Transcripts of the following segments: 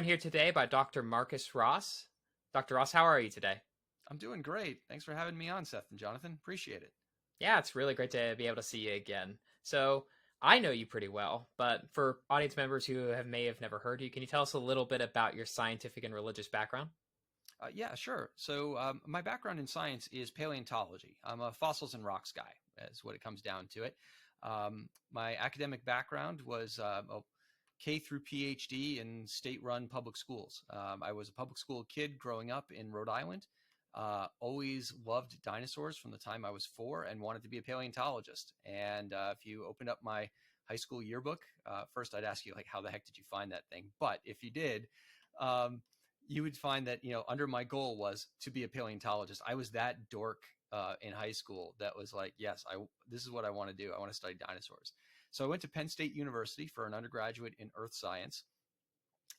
joined here today by Dr. Marcus Ross. Dr. Ross, how are you today? I'm doing great. Thanks for having me on, Seth and Jonathan. Appreciate it. Yeah, it's really great to be able to see you again. So, I know you pretty well, but for audience members who may have never heard you, can you tell us a little bit about your scientific and religious background? Yeah, sure. So, my background in science is paleontology. I'm a fossils and rocks guy, is what it comes down to it. My academic background was a K through PhD in state-run public schools. I was a public school kid growing up in Rhode Island. Always loved dinosaurs from the time I was 4 and wanted to be a paleontologist. And if you opened up my high school yearbook, first I'd ask you, like, how the heck did you find that thing? But if you did, um, you would find that, under my goal was to be a paleontologist. I was that dork in high school that was like, yes, this is what I want to do. I want to study dinosaurs. So I went to Penn State University for an undergraduate in earth science,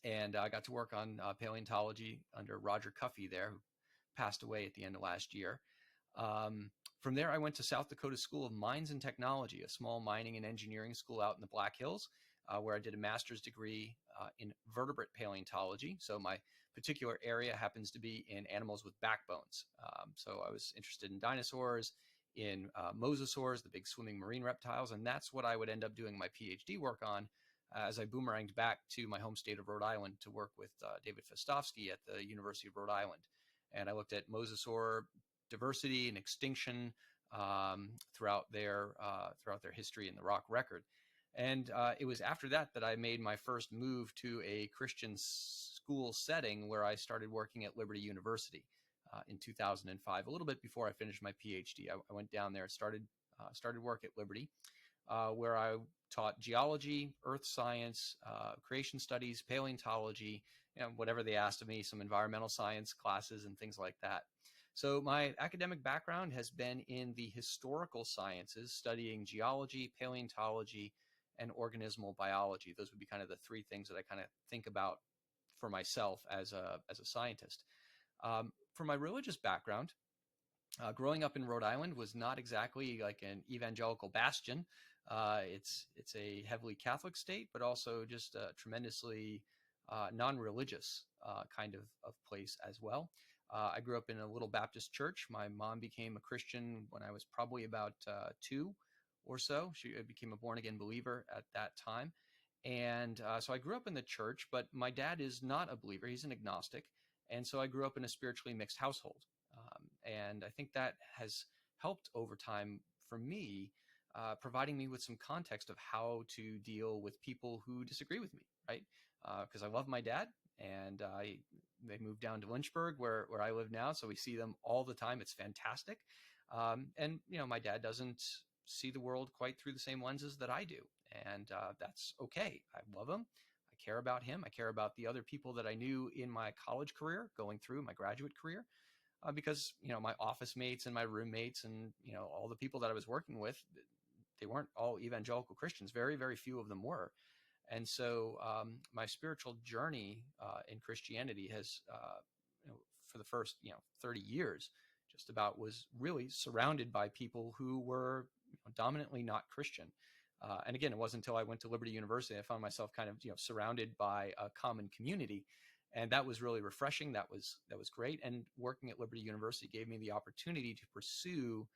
and I got to work on paleontology under Roger Cuffey there, who passed away at the end of last year. From there, I went to South Dakota School of Mines and Technology, a small mining and engineering school out in the Black Hills, where I did a master's degree in vertebrate paleontology. So my particular area happens to be in animals with backbones. So I was interested in dinosaurs, in mosasaurs, the big swimming marine reptiles, and that's what I would end up doing my PhD work on as I boomeranged back to my home state of Rhode Island to work with David Fostovsky at the University of Rhode Island. And I looked at mosasaur diversity and extinction throughout their history in the rock record. And it was after that that I made my first move to a Christian school setting where I started working at Liberty University in 2005, a little bit before I finished my PhD. I went down there and started work at Liberty, where I taught geology, earth science, creation studies, paleontology, whatever they asked of me, some environmental science classes and things like that. So my academic background has been in the historical sciences, studying geology, paleontology, and organismal biology. Those would be kind of the three things that I kind of think about for myself as a scientist. For my religious background, growing up in Rhode Island was not exactly like an evangelical bastion. It's a heavily Catholic state, but also just a tremendously non-religious kind of place as well. I grew up in a little Baptist church. My mom became a Christian when I was probably about 2 or so. She became a born-again believer at that time. And so I grew up in the church, but my dad is not a believer. He's an agnostic. And so I grew up in a spiritually mixed household. And I think that has helped over time for me, providing me with some context of how to deal with people who disagree with me, right? Because I love my dad, and they moved down to Lynchburg, where I live now, so we see them all the time. It's fantastic. And my dad doesn't see the world quite through the same lenses that I do, and that's okay. I love him. I care about him. I care about the other people that I knew in my college career, going through my graduate career, because my office mates and my roommates and all the people that I was working with, they weren't all evangelical Christians. Very, very few of them were. And so my spiritual journey in Christianity has, for the first 30 years, just about, was really surrounded by people who were dominantly not Christian. And again, it wasn't until I went to Liberty University I found myself kind of surrounded by a common community, and that was really refreshing. That was great. And working at Liberty University gave me the opportunity to pursue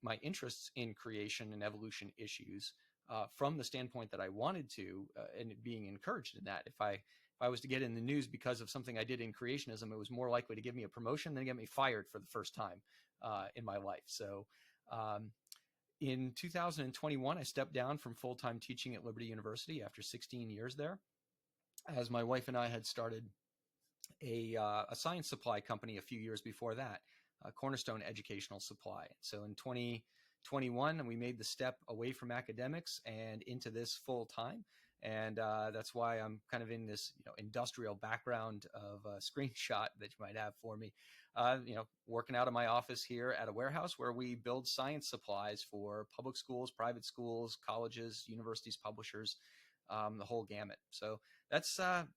my interests in creation and evolution issues from the standpoint that I wanted to, and being encouraged in that. If I was to get in the news because of something I did in creationism, it was more likely to give me a promotion than get me fired for the first time in my life. So in 2021, I stepped down from full-time teaching at Liberty University after 16 years there, as my wife and I had started a science supply company a few years before that, Cornerstone Educational Supply. So in 2021, we made the step away from academics and into this full time. And that's why I'm kind of in this industrial background of a screenshot that you might have for me, working out of my office here at a warehouse where we build science supplies for public schools, private schools, colleges, universities, publishers, the whole gamut. So that's the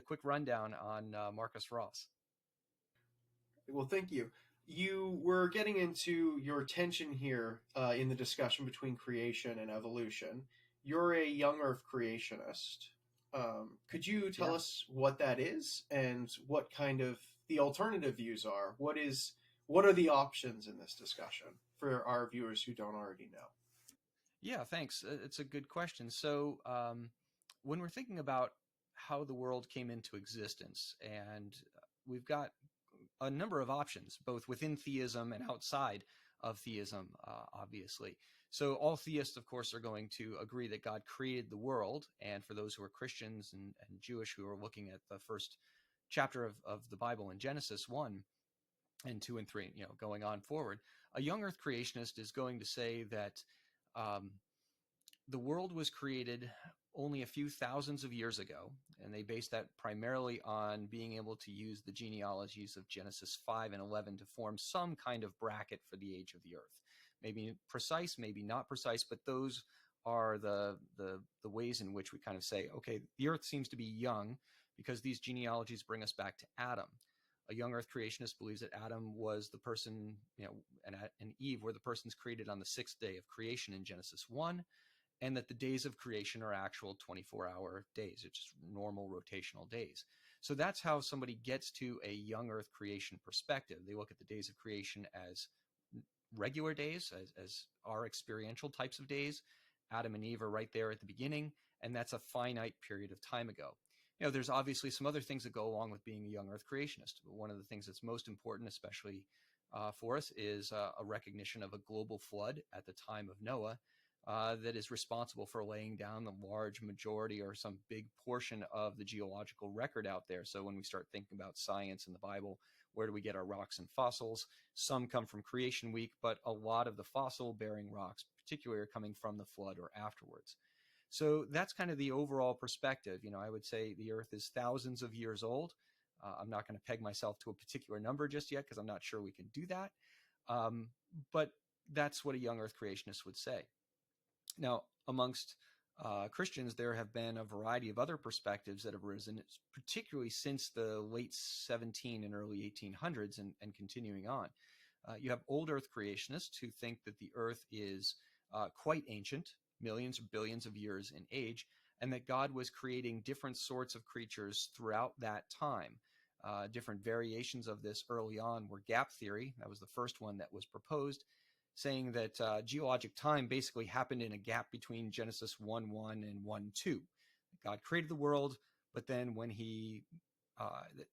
quick rundown on Marcus Ross. Well, thank you. You were getting into your tension here in the discussion between creation and evolution. You're a young Earth creationist. Could you tell Yeah. us what that is and what kind of the alternative views are? What are the options in this discussion for our viewers who don't already know? Yeah, thanks. It's a good question. So, when we're thinking about how the world came into existence, and we've got a number of options, both within theism and outside of theism, obviously. So, all theists, of course, are going to agree that God created the world. And for those who are Christians and Jewish who are looking at the first chapter of the Bible in Genesis 1 and 2 and 3, going on forward, a young earth creationist is going to say that. Um, the world was created only a few thousands of years ago, and they based that primarily on being able to use the genealogies of Genesis 5 and 11 to form some kind of bracket for the age of the earth. Maybe precise, maybe not precise, but those are the ways in which we kind of say, okay, the earth seems to be young because these genealogies bring us back to Adam. A young earth creationist believes that Adam was the person, and Eve were the persons created on the sixth day of creation in Genesis 1, and that the days of creation are actual 24-hour days. It's just normal rotational days. So that's how somebody gets to a young earth creation perspective. They look at the days of creation as regular days, as our experiential types of days. Adam and Eve are right there at the beginning, and that's a finite period of time ago. There's obviously some other things that go along with being a young earth creationist. One of the things that's most important, especially for us, is a recognition of a global flood at the time of Noah, that is responsible for laying down the large majority or some big portion of the geological record out there. So when we start thinking about science in the Bible, where do we get our rocks and fossils? Some come from Creation Week, but a lot of the fossil-bearing rocks, particularly, are coming from the flood or afterwards. So that's kind of the overall perspective. I would say the Earth is thousands of years old. I'm not going to peg myself to a particular number just yet because I'm not sure we can do that. But that's what a young Earth creationist would say. Now, amongst Christians, there have been a variety of other perspectives that have arisen, particularly since the late 17 and early 1800s and continuing on. You have old Earth creationists who think that the Earth is quite ancient, millions or billions of years in age, and that God was creating different sorts of creatures throughout that time. Different variations of this early on were gap theory. That was the first one that was proposed, saying that geologic time basically happened in a gap between Genesis 1:1 and 1:2. God created the world, but then when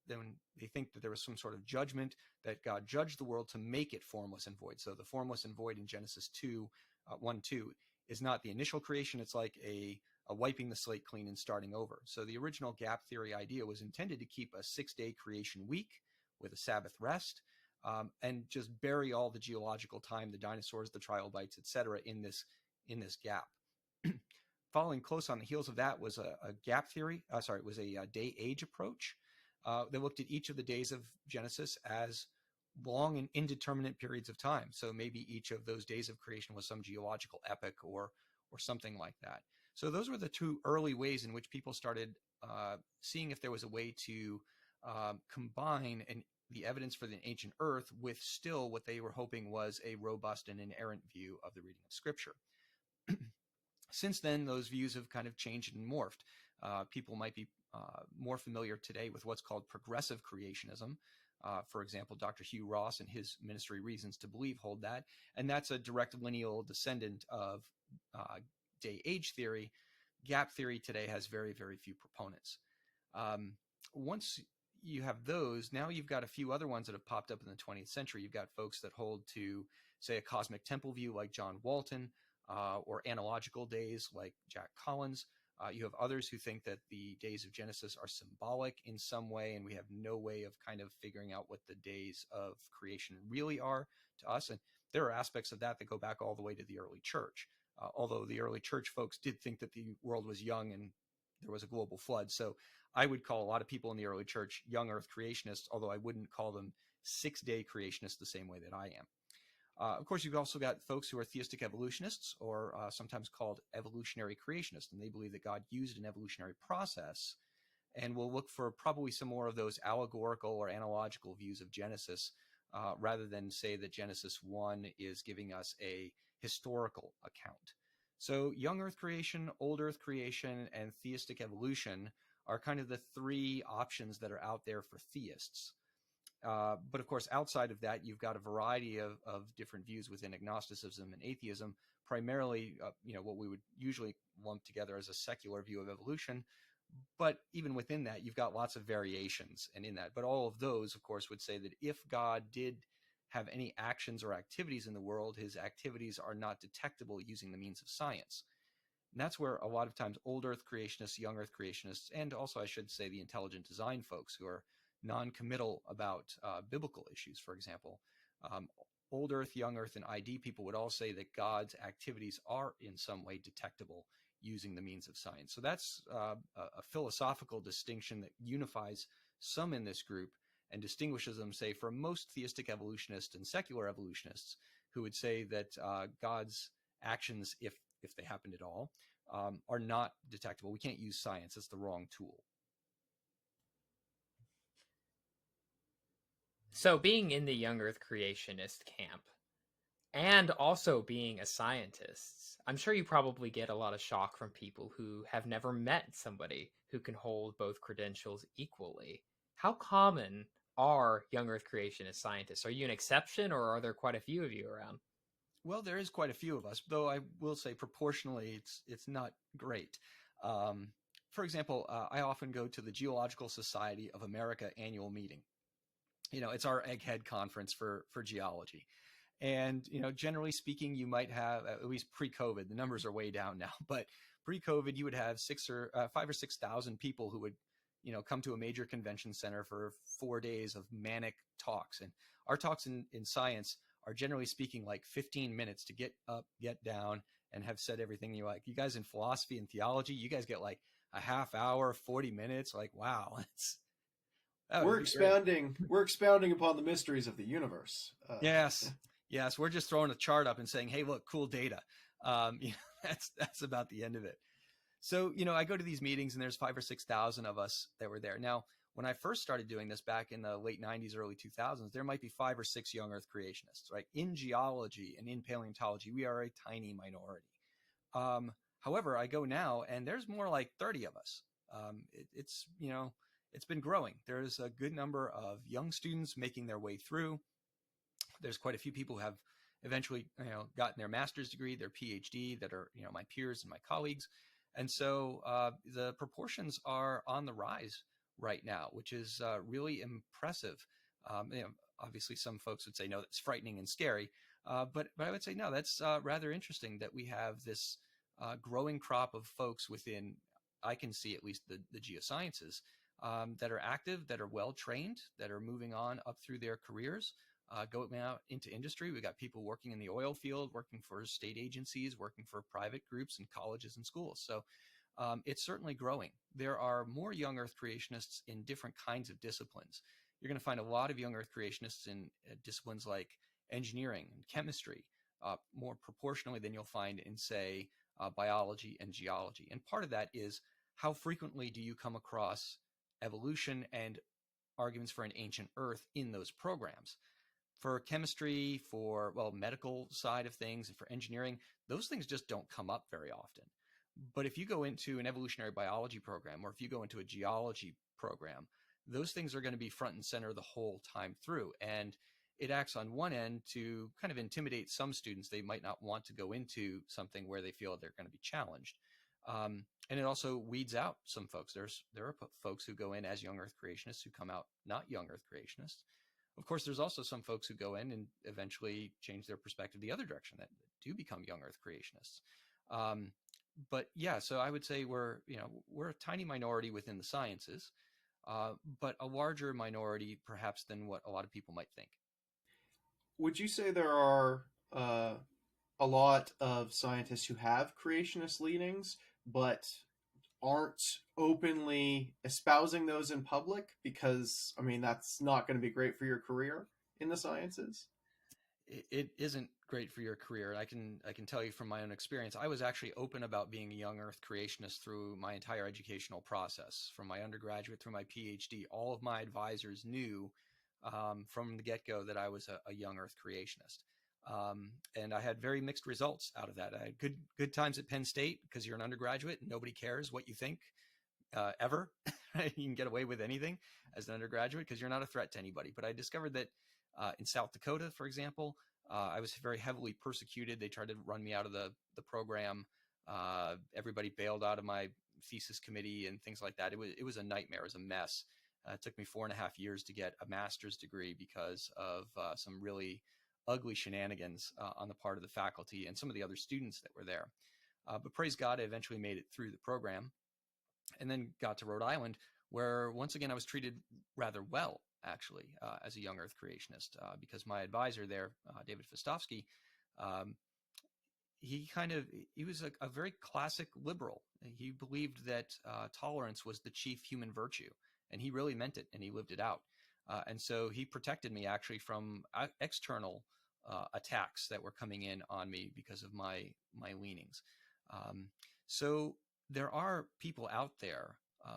then they think that there was some sort of judgment, that God judged the world to make it formless and void. So the formless and void in Genesis 1:2 is not the initial creation. It's like a wiping the slate clean and starting over. So the original gap theory idea was intended to keep a 6-day creation week with a Sabbath rest, and just bury all the geological time, the dinosaurs, the trilobites, etc., in this gap. Following close on the heels of that was a gap theory. It was a day-age approach. They looked at each of the days of Genesis as long and indeterminate periods of time. So maybe each of those days of creation was some geological epoch or something like that. So those were the two early ways in which people started seeing if there was a way to combine the evidence for the ancient Earth with still what they were hoping was a robust and inerrant view of the reading of Scripture. Since then, those views have kind of changed and morphed. People might be more familiar today with what's called progressive creationism. For example, Dr. Hugh Ross and his ministry Reasons to Believe hold that, and that's a direct lineal descendant of day-age theory. Gap theory today has very, very few proponents. Once you have those, now you've got a few other ones that have popped up in the 20th century. You've got folks that hold to, say, a cosmic temple view like John Walton, or analogical days like Jack Collins. You have others who think that the days of Genesis are symbolic in some way, and we have no way of kind of figuring out what the days of creation really are to us. And there are aspects of that that go back all the way to the early church, although the early church folks did think that the world was young and there was a global flood. So I would call a lot of people in the early church young earth creationists, although I wouldn't call them 6-day creationists the same way that I am. Of course, you've also got folks who are theistic evolutionists, or sometimes called evolutionary creationists, and they believe that God used an evolutionary process, and will look for probably some more of those allegorical or analogical views of Genesis, rather than say that Genesis 1 is giving us a historical account. So young Earth creation, old Earth creation, and theistic evolution are kind of the three options that are out there for theists. But of course, outside of that, you've got a variety of different views within agnosticism and atheism, primarily, what we would usually lump together as a secular view of evolution. But even within that, you've got lots of variations. And in that, but all of those, of course, would say that if God did have any actions or activities in the world, his activities are not detectable using the means of science. And that's where a lot of times old Earth creationists, young Earth creationists, and also I should say the intelligent design folks who are non-committal about biblical issues, for example, um, old Earth, young Earth, and ID people would all say that God's activities are in some way detectable using the means of science. So that's a philosophical distinction that unifies some in this group and distinguishes them, say, from most theistic evolutionists and secular evolutionists who would say that God's actions, if they happened at all, are not detectable. We can't use science. It's the wrong tool. So being in the young Earth creationist camp and also being a scientist, I'm sure you probably get a lot of shock from people who have never met somebody who can hold both credentials equally. How common are young Earth creationist scientists? Are you an exception, or are there quite a few of you around? Well, there is quite a few of us, though I will say proportionally it's not great. Um, for example, I often go to the Geological Society of America annual meeting. It's our egghead conference for geology. And, generally speaking, you might have, at least pre-COVID, the numbers are way down now, but pre-COVID, you would have 5 or 6,000 people who would, come to a major convention center for 4 days of manic talks. And our talks in science are generally speaking like 15 minutes to get up, get down, and have said everything you like. You guys in philosophy and theology, you guys get like a half hour, 40 minutes. Like, wow, that would We're be great. expounding. We're expounding upon the mysteries of the universe. Yes. Yes. We're just throwing a chart up and saying, hey, look, cool data. That's about the end of it. So, I go to these meetings and there's 5 or 6,000 of us that were there. Now, when I first started doing this back in the late 90s, early 2000s, there might be 5 or 6 young Earth creationists, right? In geology and in paleontology, we are a tiny minority. However, I go now and there's more like 30 of us. It's been growing. There's a good number of young students making their way through. There's quite a few people who have eventually, gotten their master's degree, their PhD, that are, my peers and my colleagues. And so the proportions are on the rise right now, which is really impressive. Obviously, some folks would say, no, that's frightening and scary. But I would say, no, that's rather interesting that we have this growing crop of folks within, I can see at least the geosciences, that are active, that are well trained, that are moving on up through their careers, going out into industry. We got people working in the oil field, working for state agencies, working for private groups and colleges and schools. So it's certainly growing. There are more young Earth creationists in different kinds of disciplines. You're going to find a lot of young Earth creationists in disciplines like engineering and chemistry, more proportionally than you'll find in, say, biology and geology. And part of that is how frequently do you come across evolution and arguments for an ancient Earth in those programs. For chemistry, for, medical side of things, and for engineering, those things just don't come up very often. But if you go into an evolutionary biology program, or if you go into a geology program, those things are going to be front and center the whole time through. And it acts on one end to kind of intimidate some students. They might not want to go into something where they feel they're going to be challenged. And it also weeds out some folks. There are folks who go in as young Earth creationists who come out not young Earth creationists. Of course, there's also some folks who go in and eventually change their perspective the other direction, that do become young Earth creationists. But yeah, so I would say we're a tiny minority within the sciences, but a larger minority perhaps than what a lot of people might think. Would you say there are a lot of scientists who have creationist leanings, but aren't openly espousing those in public because, I mean, that's not going to be great for your career in the sciences? It isn't great for your career. I can tell you from my own experience. I was actually open about being a young Earth creationist through my entire educational process, from my undergraduate through my PhD. All of my advisors knew from the get-go that I was a young Earth creationist. And I had very mixed results out of that. I had good times at Penn State because you're an undergraduate and nobody cares what you think ever. You can get away with anything as an undergraduate because you're not a threat to anybody. But I discovered that in South Dakota, for example, I was very heavily persecuted. They tried to run me out of the program. Everybody bailed out of my thesis committee and things like that. It was a nightmare. It was a mess. It took me 4.5 years to get a master's degree because of some really ugly shenanigans on the part of the faculty and some of the other students that were there. But praise God, I eventually made it through the program and then got to Rhode Island, where once again I was treated rather well, actually, as a young Earth creationist, because my advisor there, David Fostovsky, um, he was a very classic liberal. He believed that tolerance was the chief human virtue, and he really meant it, and he lived it out. And so he protected me actually from external attacks that were coming in on me because of my leanings. So there are people out there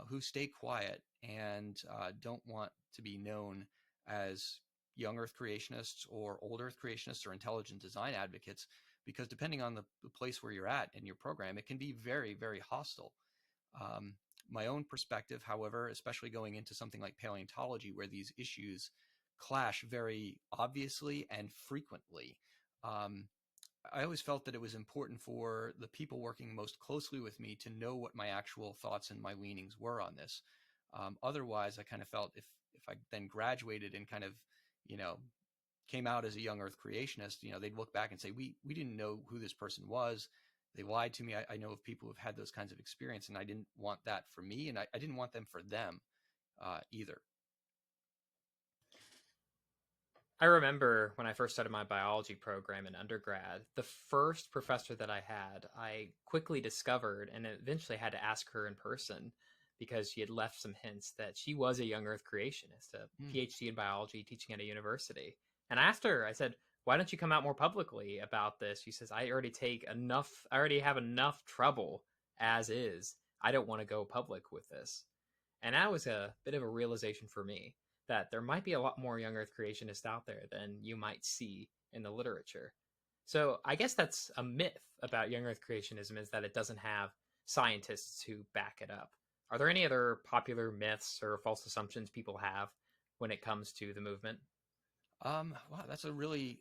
who stay quiet and don't want to be known as young Earth creationists or old Earth creationists or intelligent design advocates, because depending on the place where you're at in your program, it can be very, very hostile. My own perspective, however, especially going into something like paleontology, where these issues clash very obviously and frequently, I always felt that it was important for the people working most closely with me to know what my actual thoughts and my leanings were on this. Otherwise, I kind of felt if I then graduated and kind of, came out as a young Earth creationist, they'd look back and say, we didn't know who this person was. They lied to me. I know of people who've had those kinds of experience, and I didn't want that for me, and I didn't want them for them either. I remember when I first started my biology program in undergrad, the first professor that I had, I quickly discovered and eventually had to ask her in person because she had left some hints that she was a young Earth creationist, a PhD in biology teaching at a university. And I asked her, I said, why don't you come out more publicly about this? She says, I already have enough trouble as is. I don't want to go public with this. And that was a bit of a realization for me that there might be a lot more young Earth creationists out there than you might see in the literature. So I guess that's a myth about young Earth creationism, is that it doesn't have scientists who back it up. Are there any other popular myths or false assumptions people have when it comes to the movement? Wow, that's a really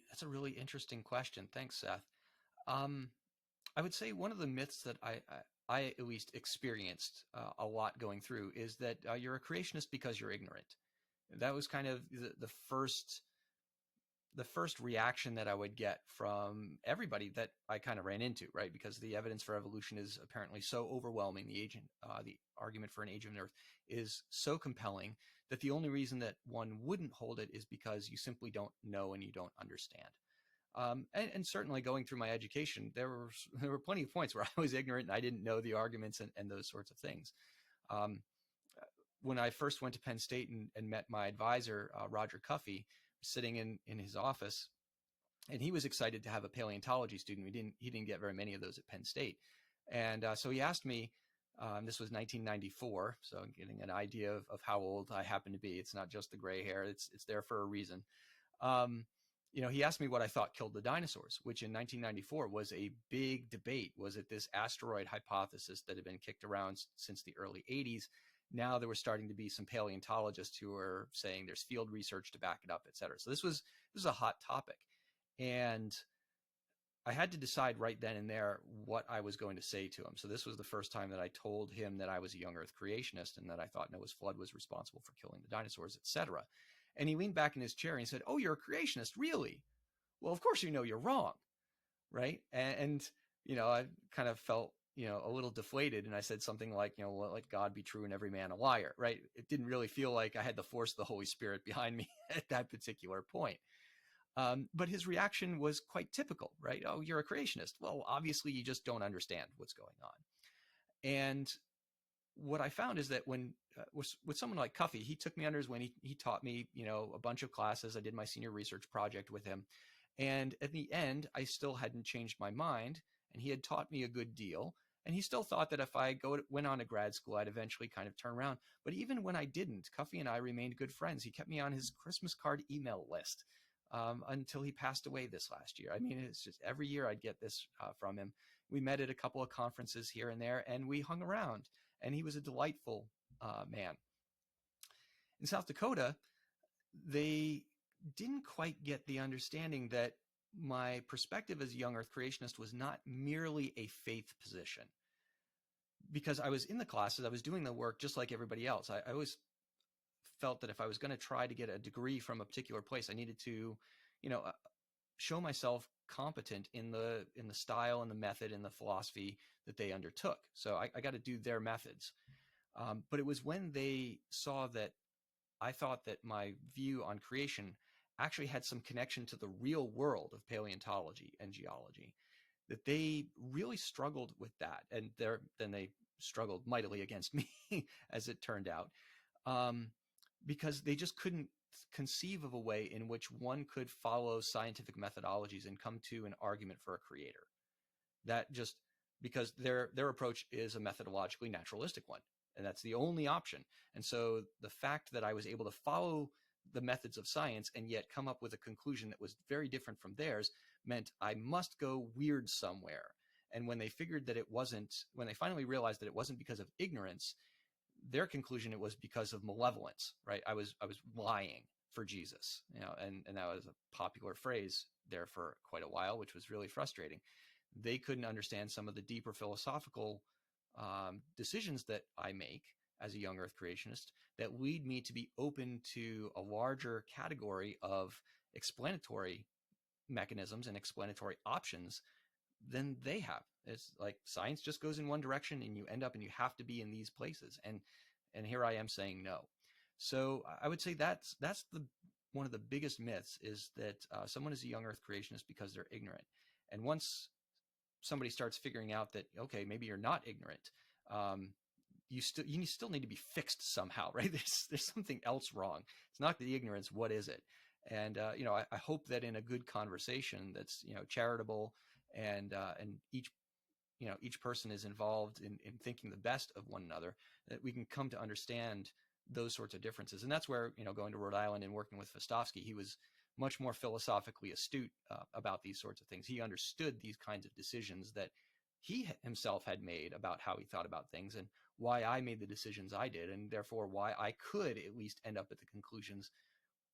interesting question. Thanks, Seth. Um, I would say one of the myths that I at least experienced a lot going through is that you're a creationist because you're ignorant. That was kind of the first reaction that I would get from everybody that I kind of ran into, right? Because the evidence for evolution is apparently so overwhelming. The argument for an age of Earth is so compelling that the only reason that one wouldn't hold it is because you simply don't know and you don't understand. And certainly going through my education, there were plenty of points where I was ignorant and I didn't know the arguments and those sorts of things. When I first went to Penn State and met my advisor, Roger Cuffey, sitting in his office, and he was excited to have a paleontology student. He didn't get very many of those at Penn State. And so he asked me, this was 1994, so I'm getting an idea of how old I happen to be. It's not just the gray hair. It's there for a reason. He asked me what I thought killed the dinosaurs, which in 1994 was a big debate. Was it this asteroid hypothesis that had been kicked around since the early 80s? Now there were starting to be some paleontologists who were saying there's field research to back it up, et cetera. So this was a hot topic. And I had to decide right then and there what I was going to say to him. So this was the first time that I told him that I was a young Earth creationist and that I thought Noah's flood was responsible for killing the dinosaurs, et cetera. And he leaned back in his chair and he said, "Oh, you're a creationist, really? Well, of course you know you're wrong." Right. And I kind of felt, a little deflated. And I said something like, let God be true and every man a liar. Right. It didn't really feel like I had the force of the Holy Spirit behind me at that particular point. But his reaction was quite typical, right? "Oh, you're a creationist. Well, obviously you just don't understand what's going on." And what I found is that when with someone like Cuffey, he took me under his wing. He taught me, a bunch of classes. I did my senior research project with him. And at the end, I still hadn't changed my mind. And he had taught me a good deal. And he still thought that if I went on to grad school, I'd eventually kind of turn around. But even when I didn't, Cuffey and I remained good friends. He kept me on his Christmas card email list. until he passed away this last year. I mean, it's just every year I'd get this from him. We met at a couple of conferences here and there, and we hung around, and he was a delightful man. In South Dakota, they didn't quite get the understanding that my perspective as a young earth creationist was not merely a faith position. Because I was in the classes, I was doing the work just like everybody else. I always felt that if I was going to try to get a degree from a particular place, I needed to, show myself competent in the style and the method and the philosophy that they undertook. So I got to do their methods. But it was when they saw that I thought that my view on creation actually had some connection to the real world of paleontology and geology, that they really struggled with that. And then they struggled mightily against me, as it turned out, because they just couldn't conceive of a way in which one could follow scientific methodologies and come to an argument for a creator. That just because their approach is a methodologically naturalistic one, and that's the only option. And so the fact that I was able to follow the methods of science and yet come up with a conclusion that was very different from theirs meant I must go weird somewhere. And when they finally realized that it wasn't because of ignorance, their conclusion, it was because of malevolence, right? I was lying for Jesus, and that was a popular phrase there for quite a while, which was really frustrating. They couldn't understand some of the deeper philosophical decisions that I make as a young earth creationist that lead me to be open to a larger category of explanatory mechanisms and explanatory options than they have. It's like science just goes in one direction and you end up and you have to be in these places. And here I am saying no. So I would say that's one of the biggest myths, is that someone is a young earth creationist because they're ignorant. And once somebody starts figuring out that, okay, maybe you're not ignorant, you still need to be fixed somehow, right? There's something else wrong. It's not the ignorance. What is it? And I hope that in a good conversation that's charitable and each person is involved in thinking the best of one another, that we can come to understand those sorts of differences. And that's where going to Rhode Island and working with Fostovsky, he was much more philosophically astute about these sorts of things. He understood these kinds of decisions that he himself had made about how he thought about things and why I made the decisions I did, and therefore why I could at least end up at the conclusions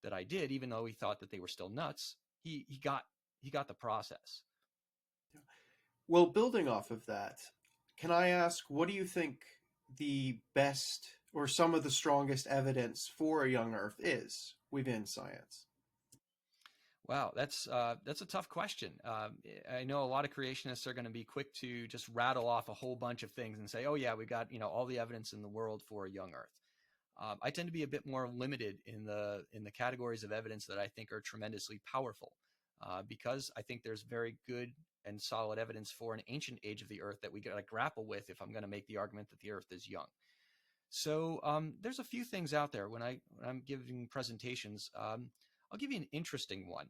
that I did, even though he thought that they were still nuts. He got the process. Well, building off of that, can I ask, what do you think the best or some of the strongest evidence for a young earth is within science? Wow, that's a tough question. I know a lot of creationists are going to be quick to just rattle off a whole bunch of things and say, "Oh yeah, we've got all the evidence in the world for a young Earth." I tend to be a bit more limited in the categories of evidence that I think are tremendously powerful, because I think there's very good and solid evidence for an ancient age of the Earth that we got to grapple with if I'm going to make the argument that the Earth is young. So there's a few things out there. When I'm giving presentations, I'll give you an interesting one.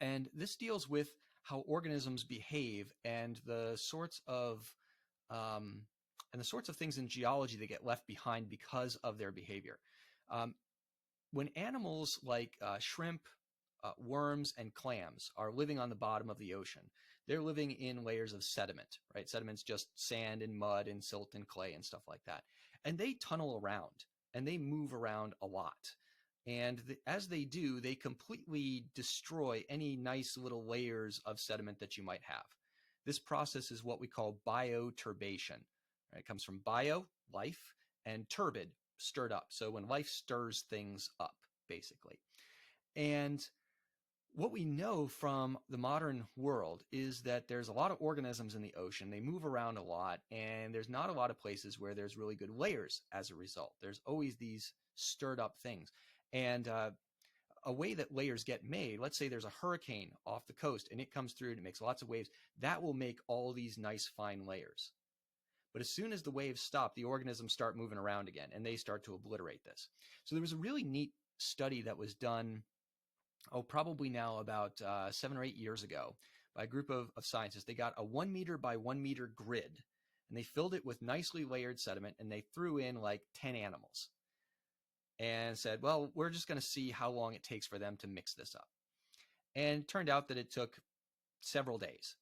And this deals with how organisms behave and the sorts of things in geology that get left behind because of their behavior. When animals like shrimp, worms, and clams are living on the bottom of the ocean, they're living in layers of sediment, right? Sediment's just sand and mud and silt and clay and stuff like that. And they tunnel around and they move around a lot. And as they do, they completely destroy any nice little layers of sediment that you might have. This process is what we call bioturbation. Right? It comes from bio, life, and turbid, stirred up. So when life stirs things up, basically. And what we know from the modern world is that there's a lot of organisms in the ocean. They move around a lot, and there's not a lot of places where there's really good layers as a result. There's always these stirred up things. And a way that layers get made, let's say there's a hurricane off the coast and it comes through and it makes lots of waves, that will make all these nice fine layers. But as soon as the waves stop, the organisms start moving around again and they start to obliterate this. So there was a really neat study that was done, probably now about 7 or 8 years ago by a group of scientists. They got a 1 meter by 1 meter grid and they filled it with nicely layered sediment and they threw in like 10 animals. And said, well, we're just going to see how long it takes for them to mix this up. And it turned out that it took several days,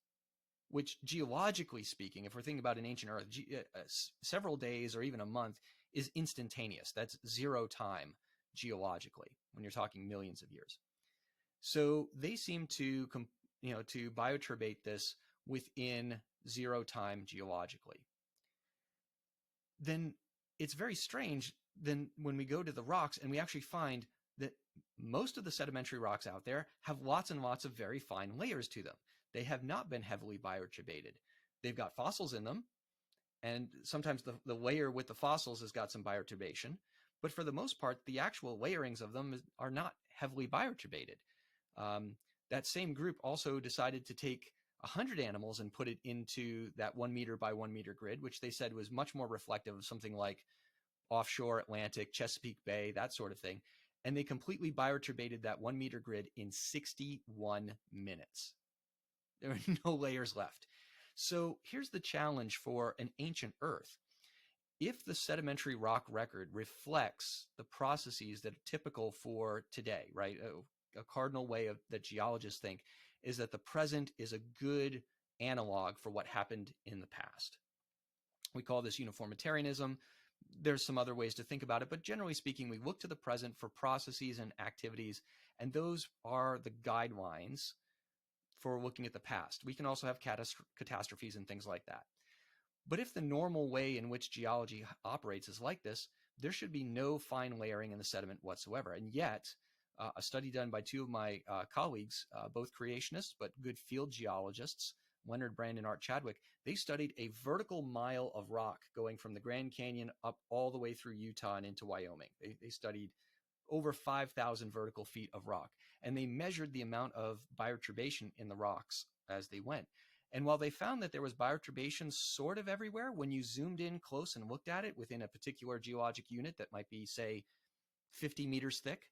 which geologically speaking, if we're thinking about an ancient Earth, several days or even a month is instantaneous. That's zero time geologically when you're talking millions of years. So they seem to, to bioturbate this within zero time geologically. Then it's very strange then when we go to the rocks and we actually find that most of the sedimentary rocks out there have lots and lots of very fine layers to them. They have not been heavily bioturbated. They've got fossils in them, and sometimes the layer with the fossils has got some bioturbation, but for the most part, the actual layerings of them are not heavily bioturbated. That same group also decided to take 100 animals and put it into that 1 meter by 1 meter grid, which they said was much more reflective of something like offshore Atlantic, Chesapeake Bay, that sort of thing. And they completely bioturbated that 1 meter grid in 61 minutes. There are no layers left. So here's the challenge for an ancient Earth. If the sedimentary rock record reflects the processes that are typical for today, right? A cardinal way that geologists think is that the present is a good analog for what happened in the past. We call this uniformitarianism. There's some other ways to think about it, but generally speaking, we look to the present for processes and activities, and those are the guidelines for looking at the past. We can also have catastrophes and things like that. But if the normal way in which geology operates is like this, there should be no fine layering in the sediment whatsoever. And yet, a study done by two of my colleagues, both creationists, but good field geologists, Leonard Brand and Art Chadwick, they studied a vertical mile of rock going from the Grand Canyon up all the way through Utah and into Wyoming. They studied over 5,000 vertical feet of rock, and they measured the amount of bioturbation in the rocks as they went. And while they found that there was bioturbation sort of everywhere, when you zoomed in close and looked at it within a particular geologic unit that might be, say, 50 meters thick,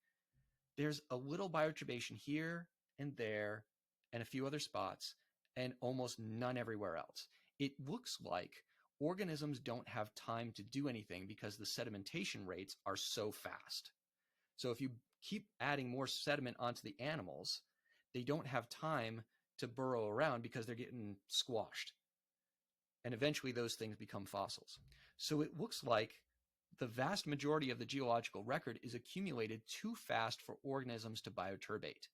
there's a little bioturbation here and there and a few other spots, and almost none everywhere else. It looks like organisms don't have time to do anything because the sedimentation rates are so fast. So if you keep adding more sediment onto the animals, they don't have time to burrow around because they're getting squashed. And eventually those things become fossils. So it looks like the vast majority of the geological record is accumulated too fast for organisms to bioturbate.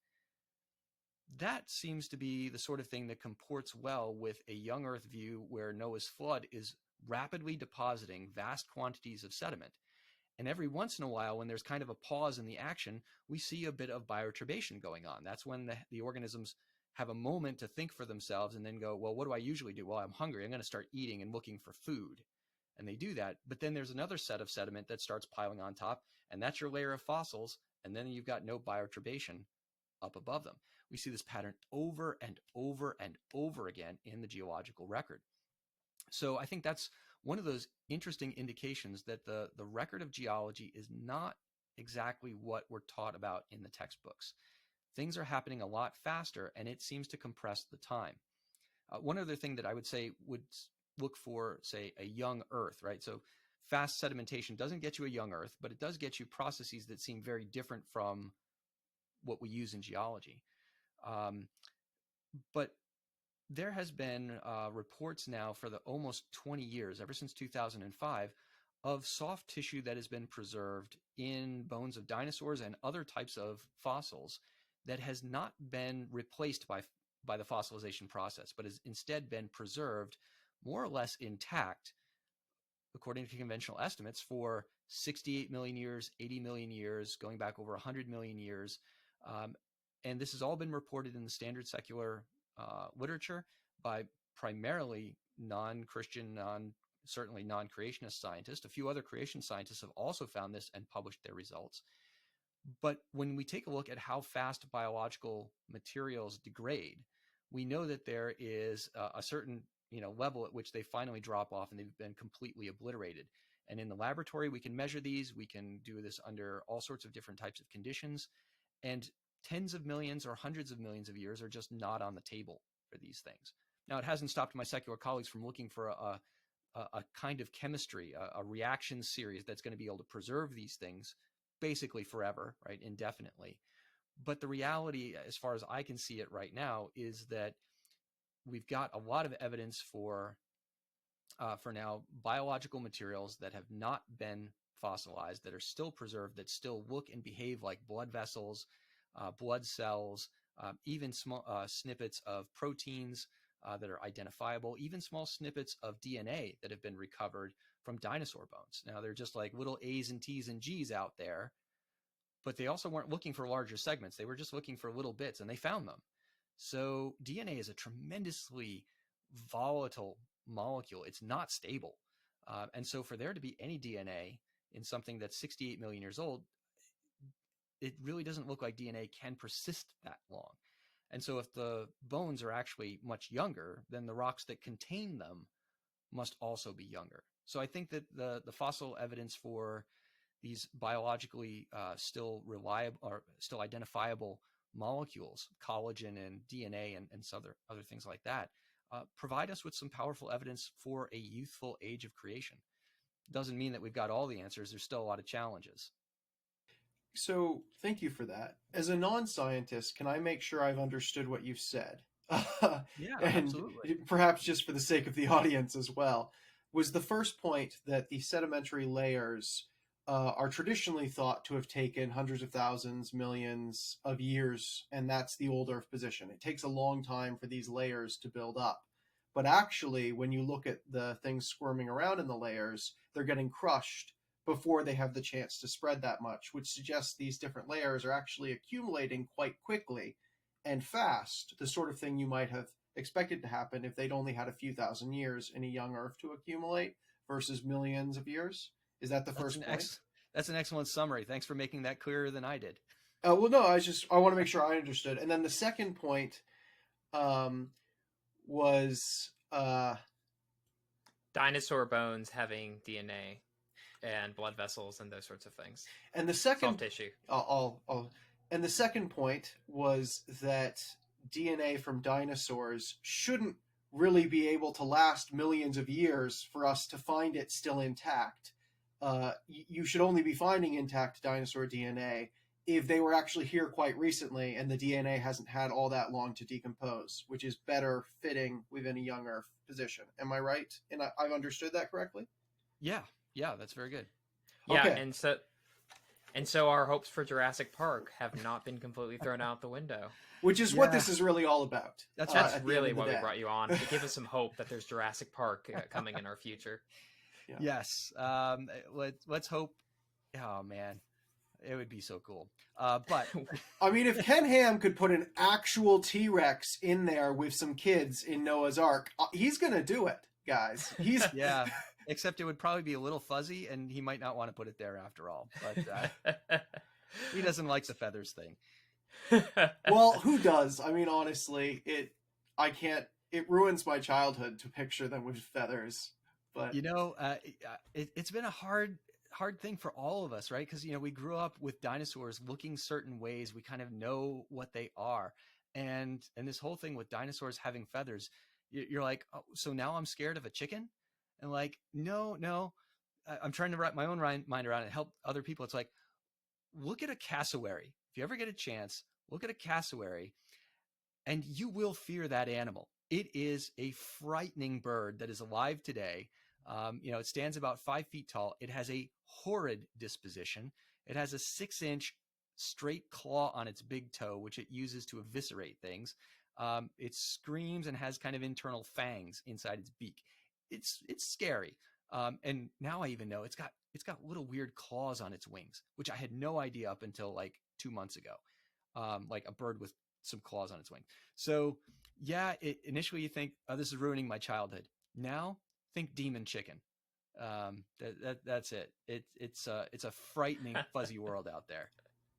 That seems to be the sort of thing that comports well with a young Earth view where Noah's flood is rapidly depositing vast quantities of sediment. And every once in a while, when there's kind of a pause in the action, we see a bit of bioturbation going on. That's when the organisms have a moment to think for themselves and then go, well, what do I usually do? Well, I'm hungry. I'm going to start eating and looking for food. And they do that. But then there's another set of sediment that starts piling on top, and that's your layer of fossils. And then you've got no bioturbation up above them. We see this pattern over and over and over again in the geological record. So I think that's one of those interesting indications that the record of geology is not exactly what we're taught about in the textbooks. Things are happening a lot faster, and it seems to compress the time. One other thing that I would say would look for, say, a young Earth, right? So fast sedimentation doesn't get you a young Earth, but it does get you processes that seem very different from what we use in geology. But there has been reports now for the almost 20 years, ever since 2005, of soft tissue that has been preserved in bones of dinosaurs and other types of fossils that has not been replaced by the fossilization process, but has instead been preserved more or less intact, according to conventional estimates, for 68 million years, 80 million years, going back over 100 million years. And this has all been reported in the standard secular literature by primarily non-Christian, certainly non-creationist scientists. A few other creation scientists have also found this and published their results. But when we take a look at how fast biological materials degrade, we know that there is a certain level at which they finally drop off and they've been completely obliterated. And in the laboratory, we can measure these. We can do this under all sorts of different types of conditions. And tens of millions or hundreds of millions of years are just not on the table for these things. Now, it hasn't stopped my secular colleagues from looking for a kind of chemistry, a reaction series that's going to be able to preserve these things basically forever, right, indefinitely. But the reality, as far as I can see it right now, is that we've got a lot of evidence for now biological materials that have not been fossilized, that are still preserved, that still look and behave like blood vessels, blood cells, even small snippets of proteins that are identifiable, even small snippets of DNA that have been recovered from dinosaur bones. Now, they're just like little A's and T's and G's out there, but they also weren't looking for larger segments. They were just looking for little bits, and they found them. So DNA is a tremendously volatile molecule. It's not stable. And so for there to be any DNA in something that's 68 million years old, it really doesn't look like DNA can persist that long. And so if the bones are actually much younger, then the rocks that contain them must also be younger. So I think that the fossil evidence for these biologically still reliable or still identifiable molecules, collagen and DNA and some other things like that, provide us with some powerful evidence for a youthful age of creation. Doesn't mean that we've got all the answers. There's still a lot of challenges. So thank you for that. As a non-scientist, can I make sure I've understood what you've said? Yeah, And absolutely. perhaps just for the sake of the audience as well, was the first point that the sedimentary layers are traditionally thought to have taken hundreds of thousands, millions of years, and that's the old Earth position. It takes a long time for these layers to build up. But actually, when you look at the things squirming around in the layers, they're getting crushed before they have the chance to spread that much, which suggests these different layers are actually accumulating quite quickly and fast, the sort of thing you might have expected to happen if they'd only had a few thousand years in a young Earth to accumulate versus millions of years. Is that the first point? That's an excellent summary. Thanks for making that clearer than I did. Well, no, I want to make sure I understood. And then the second point was Dinosaur bones having DNA and blood vessels and those sorts of things. and the second Soft tissue. And the second point was that DNA from dinosaurs shouldn't really be able to last millions of years for us to find it still intact. You should only be finding intact dinosaur DNA if they were actually here quite recently and the DNA hasn't had all that long to decompose, which is better fitting within a young Earth position. Am I right? And I've understood that correctly? Yeah, that's very good. Yeah, Okay. and so our hopes for Jurassic Park have not been completely thrown out the window. Which is what this is really all about. That's really why we brought you on, to give us some hope that there's Jurassic Park coming in our future. Yeah. Yes. Let's hope. Oh man, it would be so cool. But I mean, if Ken Ham could put an actual T-Rex in there with some kids in Noah's Ark, he's gonna do it, guys. He's yeah. Except it would probably be a little fuzzy, and he might not want to put it there after all. But he doesn't like the feathers thing. Well, who does? I mean, honestly, it ruins my childhood to picture them with feathers. But it's been a hard thing for all of us, right? Because we grew up with dinosaurs looking certain ways. We kind of know what they are, and this whole thing with dinosaurs having feathers, you're like, oh, so now I'm scared of a chicken, and like, no, I'm trying to wrap my own mind around it and help other people. It's like, look at a cassowary. If you ever get a chance, look at a cassowary, and you will fear that animal. It is a frightening bird that is alive today. It stands about 5 feet tall. It has a horrid disposition. It has a 6-inch straight claw on its big toe, which it uses to eviscerate things. It screams and has kind of internal fangs inside its beak. It's scary. And now I even know it's got little weird claws on its wings, which I had no idea up until like 2 months ago. Like a bird with some claws on its wing. So yeah, initially you think, oh, this is ruining my childhood. Now think demon chicken. That's it. It's a frightening fuzzy world out there.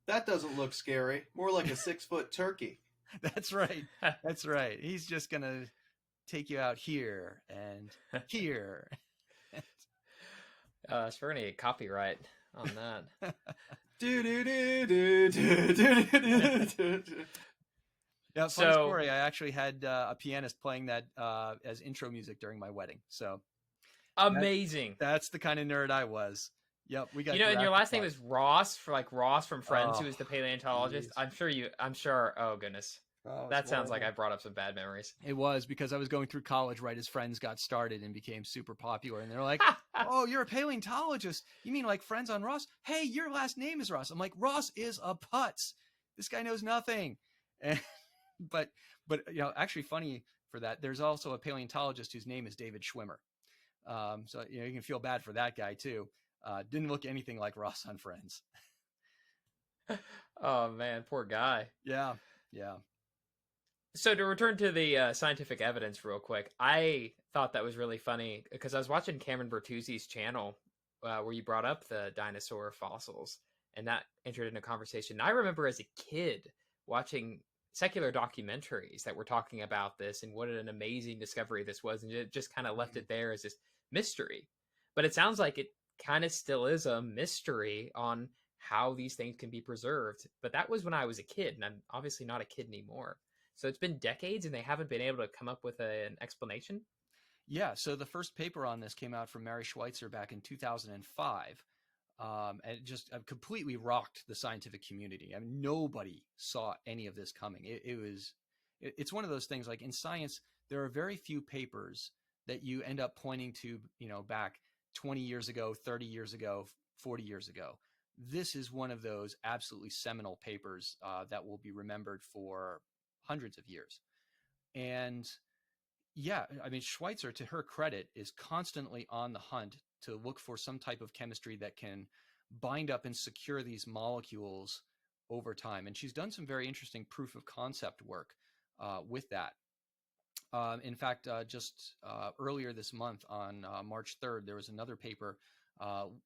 that doesn't look scary. More like a 6-foot turkey. That's right. That's right. He's just gonna take you out here and here. It's we're gonna get copyright on that. Yeah, funny story. I actually had a pianist playing that as intro music during my wedding. So amazing. That's the kind of nerd I was. Yep, we You got know, and your Jurassic last name Park. is Ross, for like Ross from Friends, who Oh, is the paleontologist. jeez. I'm sure. Oh goodness, Oh, it's that sounds like I horrible. brought up some bad memories. It was because I was going through college right as Friends got started and became super popular. And they're like, oh, you're a paleontologist. You mean like Friends on Ross? Hey, your last name is Ross. I'm like, Ross is a putz. This guy knows nothing. And, but, actually funny for that, there's also a paleontologist whose name is David Schwimmer. So, you can feel bad for that guy too. Didn't look anything like Ross on Friends. Oh man, poor guy. Yeah. Yeah. So to return to the scientific evidence real quick, I thought that was really funny because I was watching Cameron Bertuzzi's channel where you brought up the dinosaur fossils, and that entered into conversation. I remember as a kid watching secular documentaries that were talking about this and what an amazing discovery this was, and it just kind of left it there as this mystery. But it sounds like it kind of still is a mystery on how these things can be preserved. But that was when I was a kid, and I'm obviously not a kid anymore. So it's been decades and they haven't been able to come up with an explanation. Yeah, so the first paper on this came out from Mary Schweitzer back in 2005. And it just completely rocked the scientific community. I mean, nobody saw any of this coming. It's one of those things like in science, there are very few papers that you end up pointing to, back 20 years ago, 30 years ago, 40 years ago. This is one of those absolutely seminal papers that will be remembered for hundreds of years. And yeah, I mean, Schweitzer, to her credit, is constantly on the hunt to look for some type of chemistry that can bind up and secure these molecules over time. And she's done some very interesting proof of concept work with that. In fact, just earlier this month on March 3rd, there was another paper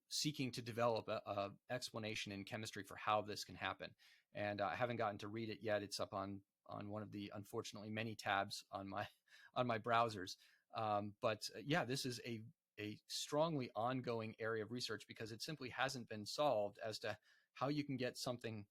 seeking to develop a explanation in chemistry for how this can happen. And I haven't gotten to read it yet. It's up on one of the unfortunately many tabs on my browsers. But yeah, this is a strongly ongoing area of research because it simply hasn't been solved as to how you can get something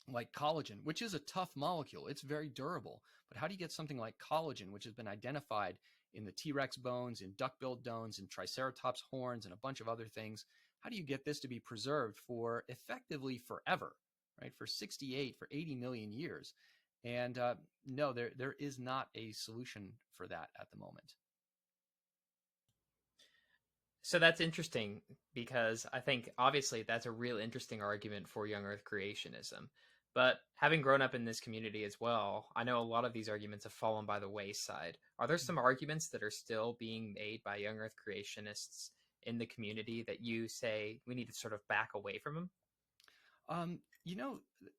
like collagen, which is a tough molecule. It's very durable. But how do you get something like collagen, which has been identified in the T-Rex bones, in duck-billed bones, in Triceratops horns, and a bunch of other things? How do you get this to be preserved for effectively forever, right? For 68, for 80 million years. And no, there is not a solution for that at the moment. So that's interesting because I think obviously that's a real interesting argument for young Earth creationism. But having grown up in this community as well, I know a lot of these arguments have fallen by the wayside. Are there some arguments that are still being made by young Earth creationists in the community that you say we need to sort of back away from them? Um,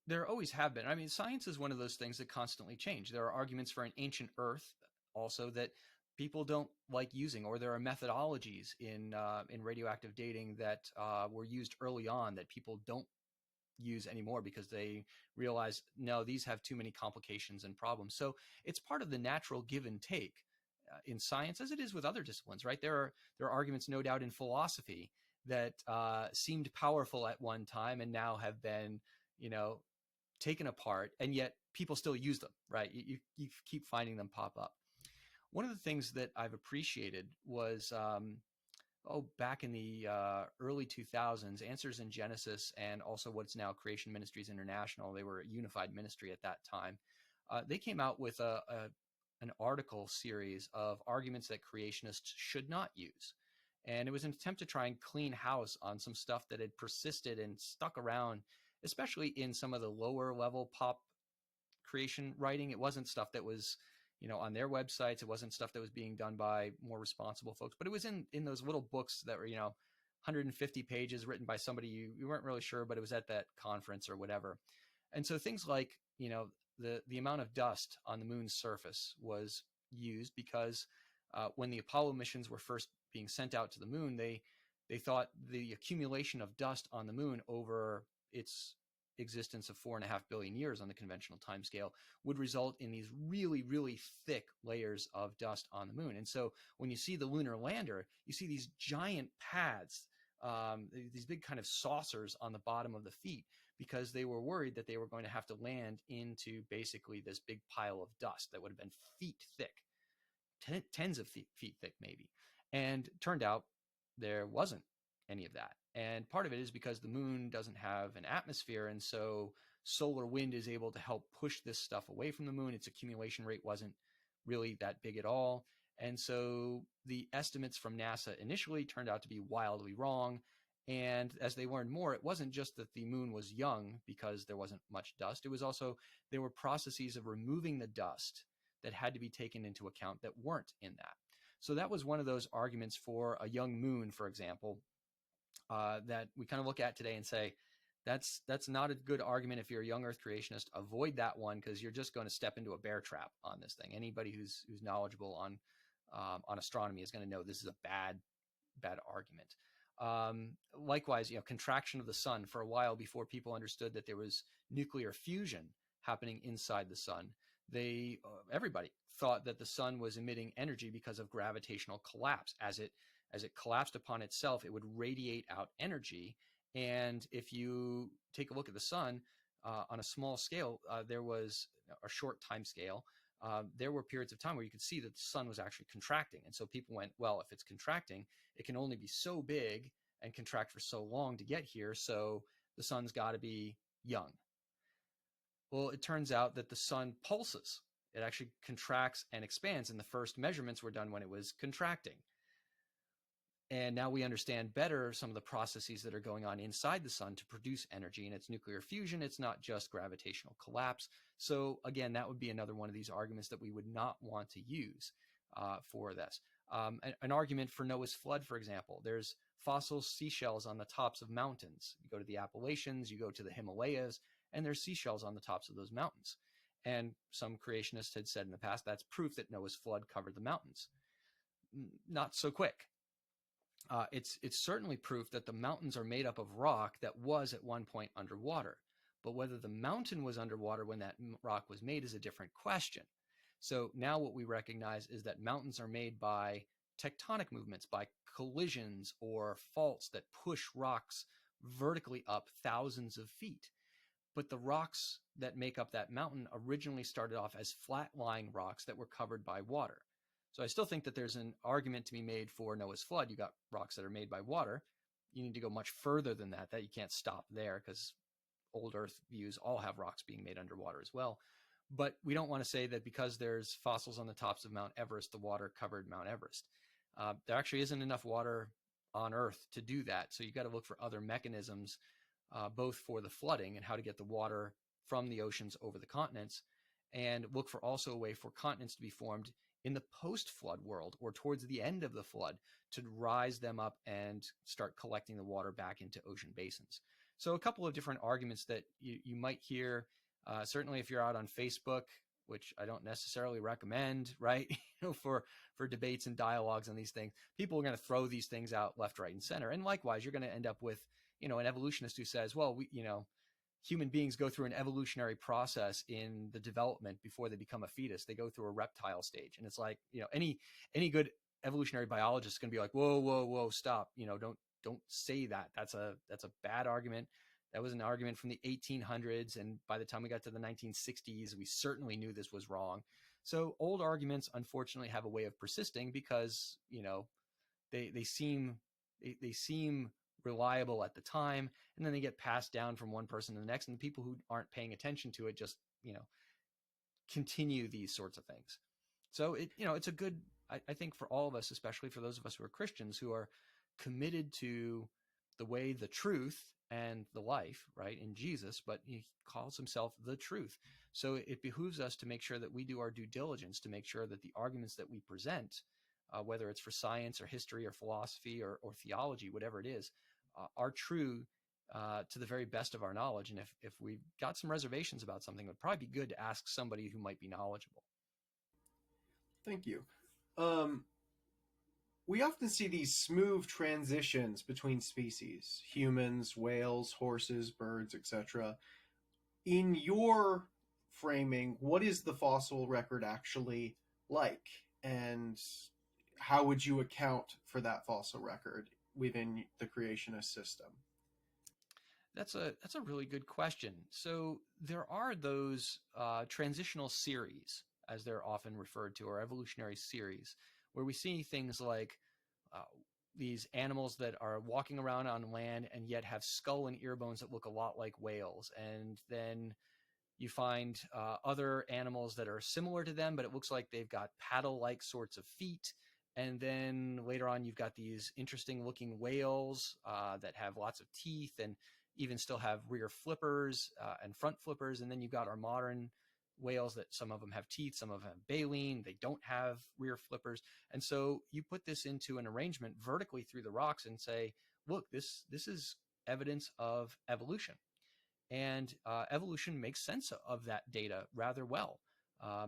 there always have been. I mean, science is one of those things that constantly change. There are arguments for an ancient Earth also that people don't like using, or there are methodologies in radioactive dating that were used early on that people don't use anymore because they realize, no, these have too many complications and problems. So it's part of the natural give and take in science, as it is with other disciplines, right? There are arguments, no doubt, in philosophy that seemed powerful at one time and now have been, taken apart, and yet people still use them, right? You keep finding them pop up. One of the things that I've appreciated was back in the early 2000s, Answers in Genesis and also what's now Creation Ministries International, they were a unified ministry at that time. They came out with an article series of arguments that creationists should not use. And it was an attempt to try and clean house on some stuff that had persisted and stuck around, especially in some of the lower level pop creation writing. It wasn't stuff that was on their websites. It wasn't stuff that was being done by more responsible folks, but it was in those little books that were 150 pages written by somebody you weren't really sure, but it was at that conference or whatever. And so things like the amount of dust on the moon's surface was used because when the Apollo missions were first being sent out to the moon, they thought the accumulation of dust on the moon over its existence of 4.5 billion years on the conventional timescale would result in these really, really thick layers of dust on the moon. And so when you see the lunar lander, you see these giant pads, these big kind of saucers on the bottom of the feet, because they were worried that they were going to have to land into basically this big pile of dust that would have been feet thick, tens of feet thick maybe. And it turned out there wasn't any of that. And part of it is because the moon doesn't have an atmosphere, and so solar wind is able to help push this stuff away from the moon. Its accumulation rate wasn't really that big at all. And so the estimates from NASA initially turned out to be wildly wrong. And as they learned more, it wasn't just that the moon was young because there wasn't much dust. It was also there were processes of removing the dust that had to be taken into account that weren't in that. So that was one of those arguments for a young moon, for example, that we kind of look at today and say, that's not a good argument if you're a young Earth creationist. Avoid that one because you're just going to step into a bear trap on this thing. Anybody who's knowledgeable on astronomy is going to know this is a bad argument. Likewise, contraction of the sun. For a while before people understood that there was nuclear fusion happening inside the sun, everybody thought that the sun was emitting energy because of gravitational collapse. As it collapsed upon itself, it would radiate out energy. And if you take a look at the sun on a small scale, there was a short time scale. There were periods of time where you could see that the sun was actually contracting. And so people went, well, if it's contracting, it can only be so big and contract for so long to get here. So the sun's got to be young. Well, it turns out that the sun pulses. It actually contracts and expands. And the first measurements were done when it was contracting. And now we understand better some of the processes that are going on inside the sun to produce energy. And it's nuclear fusion. It's not just gravitational collapse. So again, that would be another one of these arguments that we would not want to use for this. An argument for Noah's flood, for example, there's fossil seashells on the tops of mountains. You go to the Appalachians, you go to the Himalayas, and there's seashells on the tops of those mountains. And some creationists had said in the past, that's proof that Noah's flood covered the mountains. Not so quick. It's certainly proof that the mountains are made up of rock that was at one point underwater. But whether the mountain was underwater when that rock was made is a different question. So now what we recognize is that mountains are made by tectonic movements, by collisions or faults that push rocks vertically up thousands of feet. But the rocks that make up that mountain originally started off as flat-lying rocks that were covered by water. So I still think that there's an argument to be made for Noah's flood. You got rocks that are made by water. You need to go much further than that. That you can't stop there because old Earth views all have rocks being made underwater as well. But we don't want to say that because there's fossils on the tops of Mount Everest, the water covered Mount Everest. There actually isn't enough water on Earth to do that. So you got to look for other mechanisms, both for the flooding and how to get the water from the oceans over the continents, and look for also a way for continents to be formed in the post-flood world or towards the end of the flood to rise them up and start collecting the water back into ocean basins. So a couple of different arguments that you might hear, certainly if you're out on Facebook, which I don't necessarily recommend, right? For debates and dialogues on these things, people are going to throw these things out left, right, and center. And likewise, you're going to end up with, an evolutionist who says, well, human beings go through an evolutionary process in the development before they become a fetus. They go through a reptile stage. And it's like, any good evolutionary biologist is going to be like, whoa, stop. Don't say that. That's a bad argument. That was an argument from the 1800s. And by the time we got to the 1960s, we certainly knew this was wrong. So old arguments, unfortunately, have a way of persisting because, they seem reliable at the time, and then they get passed down from one person to the next, and the people who aren't paying attention to it just continue these sorts of things. So it's a good, I think, for all of us, especially for those of us who are Christians who are committed to the way, the truth, and the life, right, in Jesus, but he calls himself the truth. So it behooves us to make sure that we do our due diligence to make sure that the arguments that we present, whether it's for science or history or philosophy or theology, whatever it is, are true to the very best of our knowledge. And if we've got some reservations about something, it would probably be good to ask somebody who might be knowledgeable. Thank you. We often see these smooth transitions between species, humans, whales, horses, birds, etc. In your framing, what is the fossil record actually like? And how would you account for that fossil record within the creationist system? That's a really good question. So there are those transitional series, as they're often referred to, or evolutionary series, where we see things like these animals that are walking around on land and yet have skull and ear bones that look a lot like whales. And then you find other animals that are similar to them, but it looks like they've got paddle-like sorts of feet. And then later on, you've got these interesting looking whales that have lots of teeth and even still have rear flippers and front flippers. And then you've got our modern whales that some of them have teeth, some of them have baleen, they don't have rear flippers. And so you put this into an arrangement vertically through the rocks and say, look, this is evidence of evolution. And evolution makes sense of that data rather well.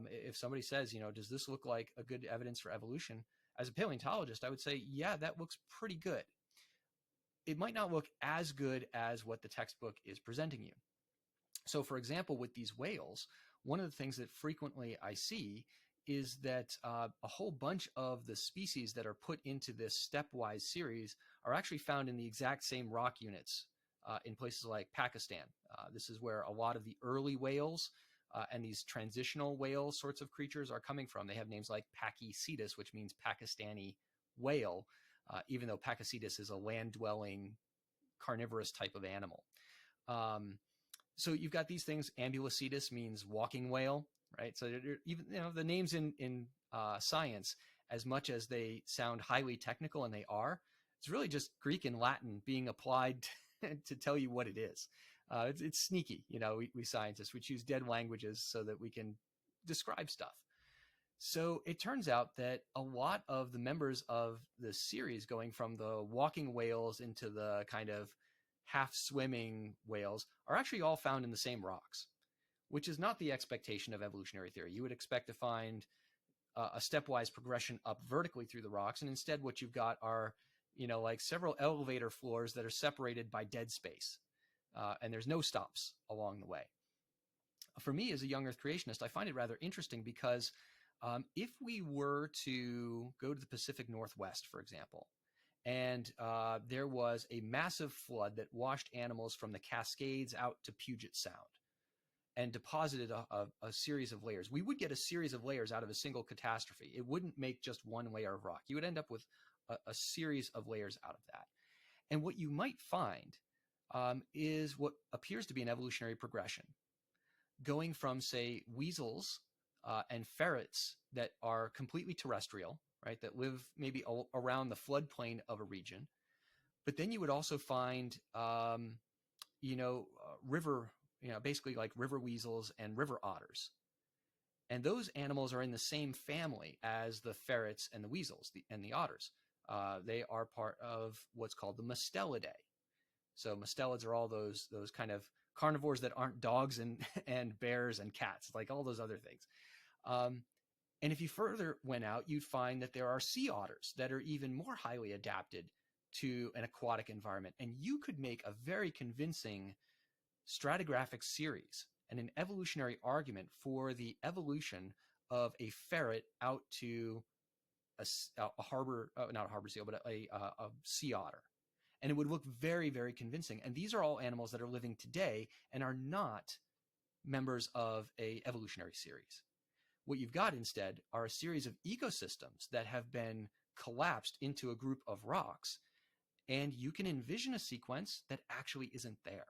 If somebody says, does this look like a good evidence for evolution? As a paleontologist, I would say, yeah, that looks pretty good. It might not look as good as what the textbook is presenting you. So, for example, with these whales, one of the things that frequently I see is that a whole bunch of the species that are put into this stepwise series are actually found in the exact same rock units in places like Pakistan. This is where a lot of the early whales and these transitional whale sorts of creatures are coming from. They have names like Pachycetus, which means Pakistani whale, even though Pachycetus is a land-dwelling carnivorous type of animal. So you've got these things. Ambulocetus means walking whale, right? So even the names in science, as much as they sound highly technical, and they are, it's really just Greek and Latin being applied to tell you what it is. It's sneaky, we scientists, we choose dead languages so that we can describe stuff. So it turns out that a lot of the members of the series, going from the walking whales into the kind of half swimming whales, are actually all found in the same rocks, which is not the expectation of evolutionary theory. You would expect to find a stepwise progression up vertically through the rocks. And instead what you've got are, like several elevator floors that are separated by dead space. And there's no stops along the way. For me, as a young Earth creationist, I find it rather interesting because if we were to go to the Pacific Northwest, for example, and there was a massive flood that washed animals from the Cascades out to Puget Sound and deposited a series of layers, we would get a series of layers out of a single catastrophe. It wouldn't make just one layer of rock. You would end up with a series of layers out of that. And what you might find is what appears to be an evolutionary progression, going from, say, weasels and ferrets that are completely terrestrial, right, that live maybe around the floodplain of a region. But then you would also find, river, basically like river weasels and river otters. And those animals are in the same family as the ferrets and the weasels and the otters. They are part of what's called the Mustelidae. So mustelids are all those kind of carnivores that aren't dogs and bears and cats, like all those other things. And if you further went out, you'd find that there are sea otters that are even more highly adapted to an aquatic environment. And you could make a very convincing stratigraphic series and an evolutionary argument for the evolution of a ferret out to a harbor, not a harbor seal, but a sea otter. And it would look very, very convincing. And these are all animals that are living today and are not members of a evolutionary series. What you've got instead are a series of ecosystems that have been collapsed into a group of rocks, and you can envision a sequence that actually isn't there.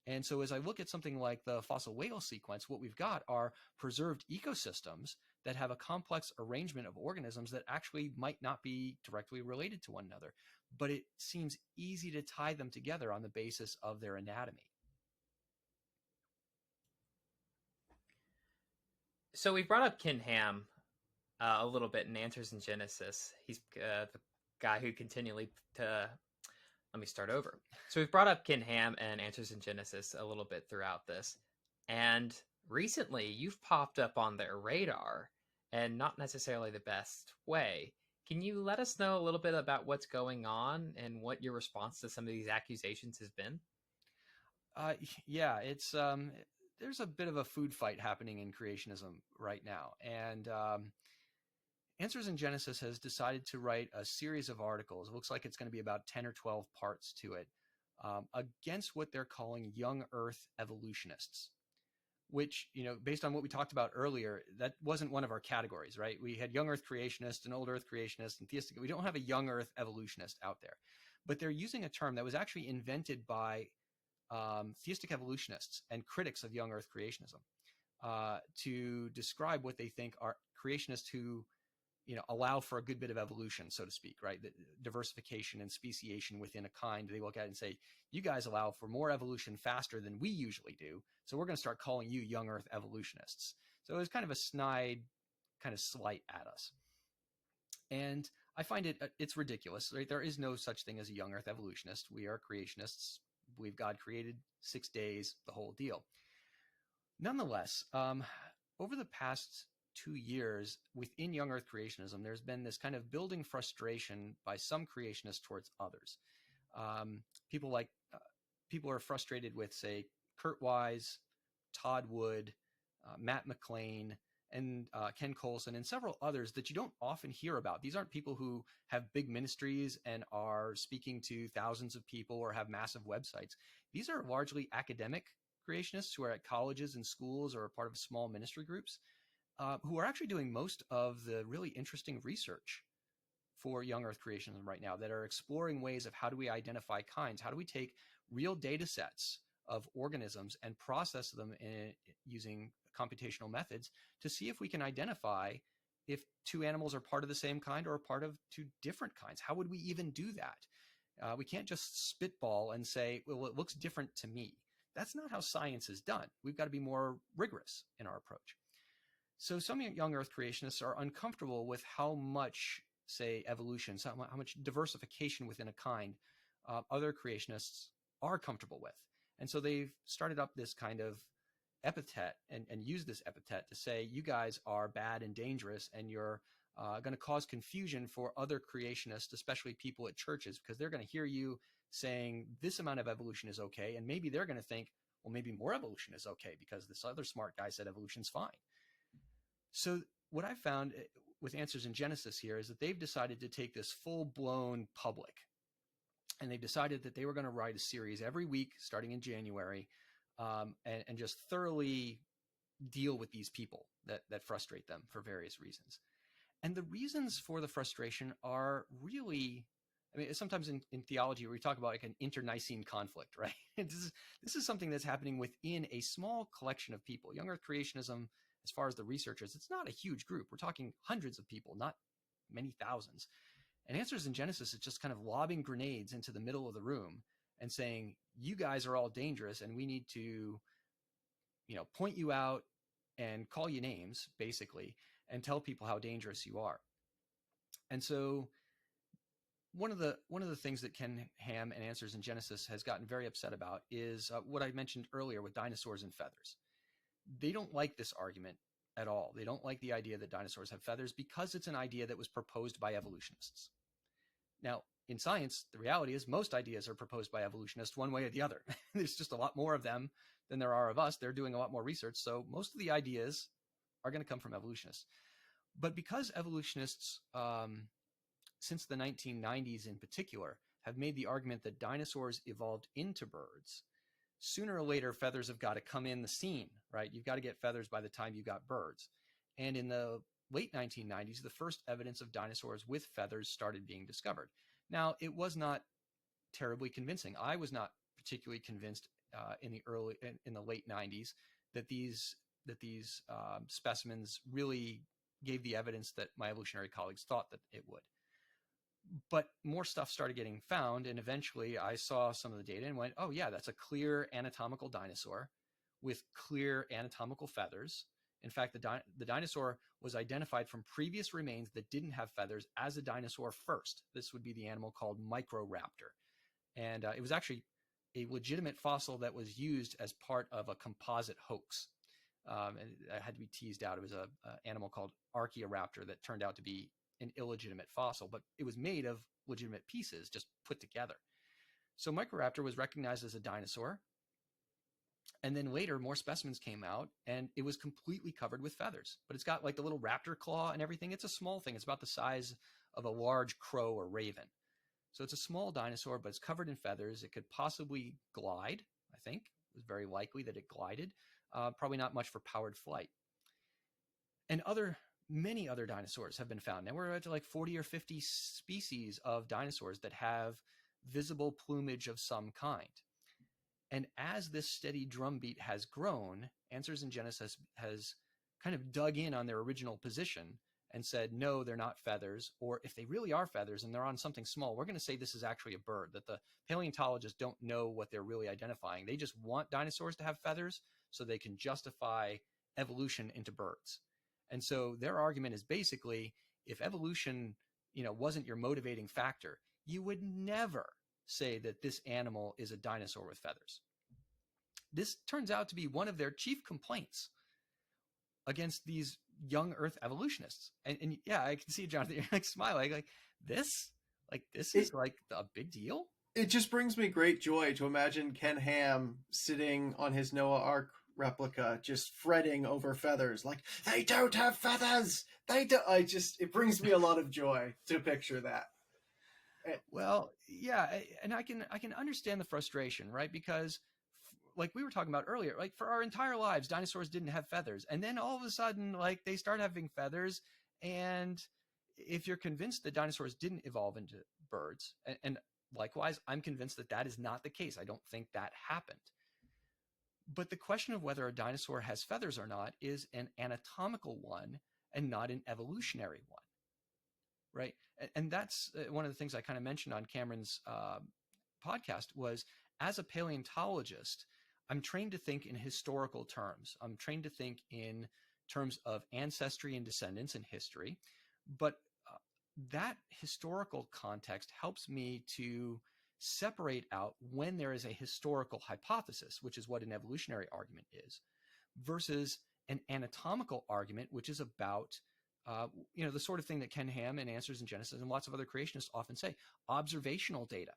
And so as I look at something like the fossil whale sequence, what we've got are preserved ecosystems that have a complex arrangement of organisms that actually might not be directly related to one another, but it seems easy to tie them together on the basis of their anatomy. So we brought up Ken Ham a little bit in Answers in Genesis. He's the guy who continually let me start over. So we've brought up Ken Ham and Answers in Genesis a little bit throughout this. And recently you've popped up on their radar, and not necessarily the best way. Can you let us know a little bit about what's going on and what your response to some of these accusations has been? Yeah, it's there's a bit of a food fight happening in creationism right now. And Answers in Genesis has decided to write a series of articles. It looks like it's going to be about 10 or 12 parts to it, against what they're calling young Earth evolutionists. which, based on what we talked about earlier, that wasn't one of our categories, right? We had young Earth creationists and old Earth creationists and theistic. We don't have a young Earth evolutionist out there, but they're using a term that was actually invented by theistic evolutionists and critics of young Earth creationism to describe what they think are creationists who, allow for a good bit of evolution, so to speak, right? The diversification and speciation within a kind. They look at it and say, you guys allow for more evolution faster than we usually do. So we're going to start calling you young Earth evolutionists. So it was kind of a snide kind of slight at us. And I find it's ridiculous, right? There is no such thing as a young Earth evolutionist. We are creationists. We've God created 6 days, the whole deal. Nonetheless, over the past 2 years within young Earth creationism, there's been this kind of building frustration by some creationists towards others. People are frustrated with, say, Kurt Wise, Todd Wood, Matt McLean, and Ken Colson, and several others that you don't often hear about. These aren't people who have big ministries and are speaking to thousands of people or have massive websites. These are largely academic creationists who are at colleges and schools or are part of small ministry groups, who are actually doing most of the really interesting research for young Earth creationism right now, that are exploring ways of how do we identify kinds, how do we take real data sets of organisms and process them using computational methods to see if we can identify if two animals are part of the same kind or a part of two different kinds. How would we even do that? We can't just spitball and say, well, it looks different to me. That's not how science is done. We've got to be more rigorous in our approach. So some young Earth creationists are uncomfortable with how much, say, evolution, how much diversification within a kind other creationists are comfortable with. And so they've started up this kind of epithet and used this epithet to say, you guys are bad and dangerous, and you're going to cause confusion for other creationists, especially people at churches, because they're going to hear you saying this amount of evolution is okay, and maybe they're going to think, well, maybe more evolution is okay because this other smart guy said evolution's fine. So what I found with Answers in Genesis here is that they've decided to take this full-blown public, and they've decided that they were going to write a series every week starting in January, and just thoroughly deal with these people that frustrate them for various reasons. And the reasons for the frustration are really, I mean, sometimes in theology we talk about like an internecine conflict, right? This is something that's happening within a small collection of people. Young Earth creationism, as far as the researchers, it's not a huge group. We're talking hundreds of people, not many thousands. And Answers in Genesis is just kind of lobbing grenades into the middle of the room and saying, you guys are all dangerous and we need to, point you out and call you names, basically, and tell people how dangerous you are. And so one of the things that Ken Ham and Answers in Genesis has gotten very upset about is what I mentioned earlier with dinosaurs and feathers. They don't like this argument at all. They don't like the idea that dinosaurs have feathers because it's an idea that was proposed by evolutionists. Now, in science, the reality is most ideas are proposed by evolutionists one way or the other. There's just a lot more of them than there are of us. They're doing a lot more research. So most of the ideas are going to come from evolutionists. But because evolutionists, since the 1990s in particular, have made the argument that dinosaurs evolved into birds, sooner or later, feathers have got to come in the scene, right? You've got to get feathers by the time you got birds. And in the late 1990s, the first evidence of dinosaurs with feathers started being discovered. Now, it was not terribly convincing. I was not particularly convinced in the late 90s that these specimens really gave the evidence that my evolutionary colleagues thought that it would. But more stuff started getting found, and eventually I saw some of the data and went, oh yeah, that's a clear anatomical dinosaur with clear anatomical feathers. In fact, the dinosaur was identified from previous remains that didn't have feathers as a dinosaur first. This would be the animal called Microraptor. And it was actually a legitimate fossil that was used as part of a composite hoax. And it had to be teased out. It was an animal called Archaeoraptor that turned out to be an illegitimate fossil, but it was made of legitimate pieces just put together. So Microraptor was recognized as a dinosaur. And then later, more specimens came out, and it was completely covered with feathers. But it's got like the little raptor claw and everything. It's a small thing. It's about the size of a large crow or raven. So it's a small dinosaur, but it's covered in feathers. It could possibly glide, I think. It was very likely that it glided. probably not much for powered flight. And many other dinosaurs have been found. Now we're at like 40 or 50 species of dinosaurs that have visible plumage of some kind. And as this steady drumbeat has grown, Answers in Genesis has kind of dug in on their original position and said, no, they're not feathers. Or if they really are feathers and they're on something small, we're going to say this is actually a bird, that the paleontologists don't know what they're really identifying. They just want dinosaurs to have feathers so they can justify evolution into birds. And so their argument is basically, if evolution, wasn't your motivating factor, you would never say that this animal is a dinosaur with feathers. This turns out to be one of their chief complaints against these young Earth evolutionists. And yeah, I can see, Jonathan, you're like smiling, like this is like a big deal. It just brings me great joy to imagine Ken Ham sitting on his Noah Ark replica, just fretting over feathers, like, they don't have feathers. It brings me a lot of joy to picture that. Well, yeah, and I can understand the frustration, right? Because like we were talking about earlier, like for our entire lives, dinosaurs didn't have feathers. And then all of a sudden, like they start having feathers. And if you're convinced that dinosaurs didn't evolve into birds, and likewise, I'm convinced that that is not the case. I don't think that happened. But the question of whether a dinosaur has feathers or not is an anatomical one and not an evolutionary one, right? And that's one of the things I kind of mentioned on Cameron's podcast was, as a paleontologist, I'm trained to think in historical terms. I'm trained to think in terms of ancestry and descendants and history. But that historical context helps me to separate out when there is a historical hypothesis, which is what an evolutionary argument is, versus an anatomical argument, which is about the sort of thing that Ken Ham and Answers in Genesis and lots of other creationists often say, observational data,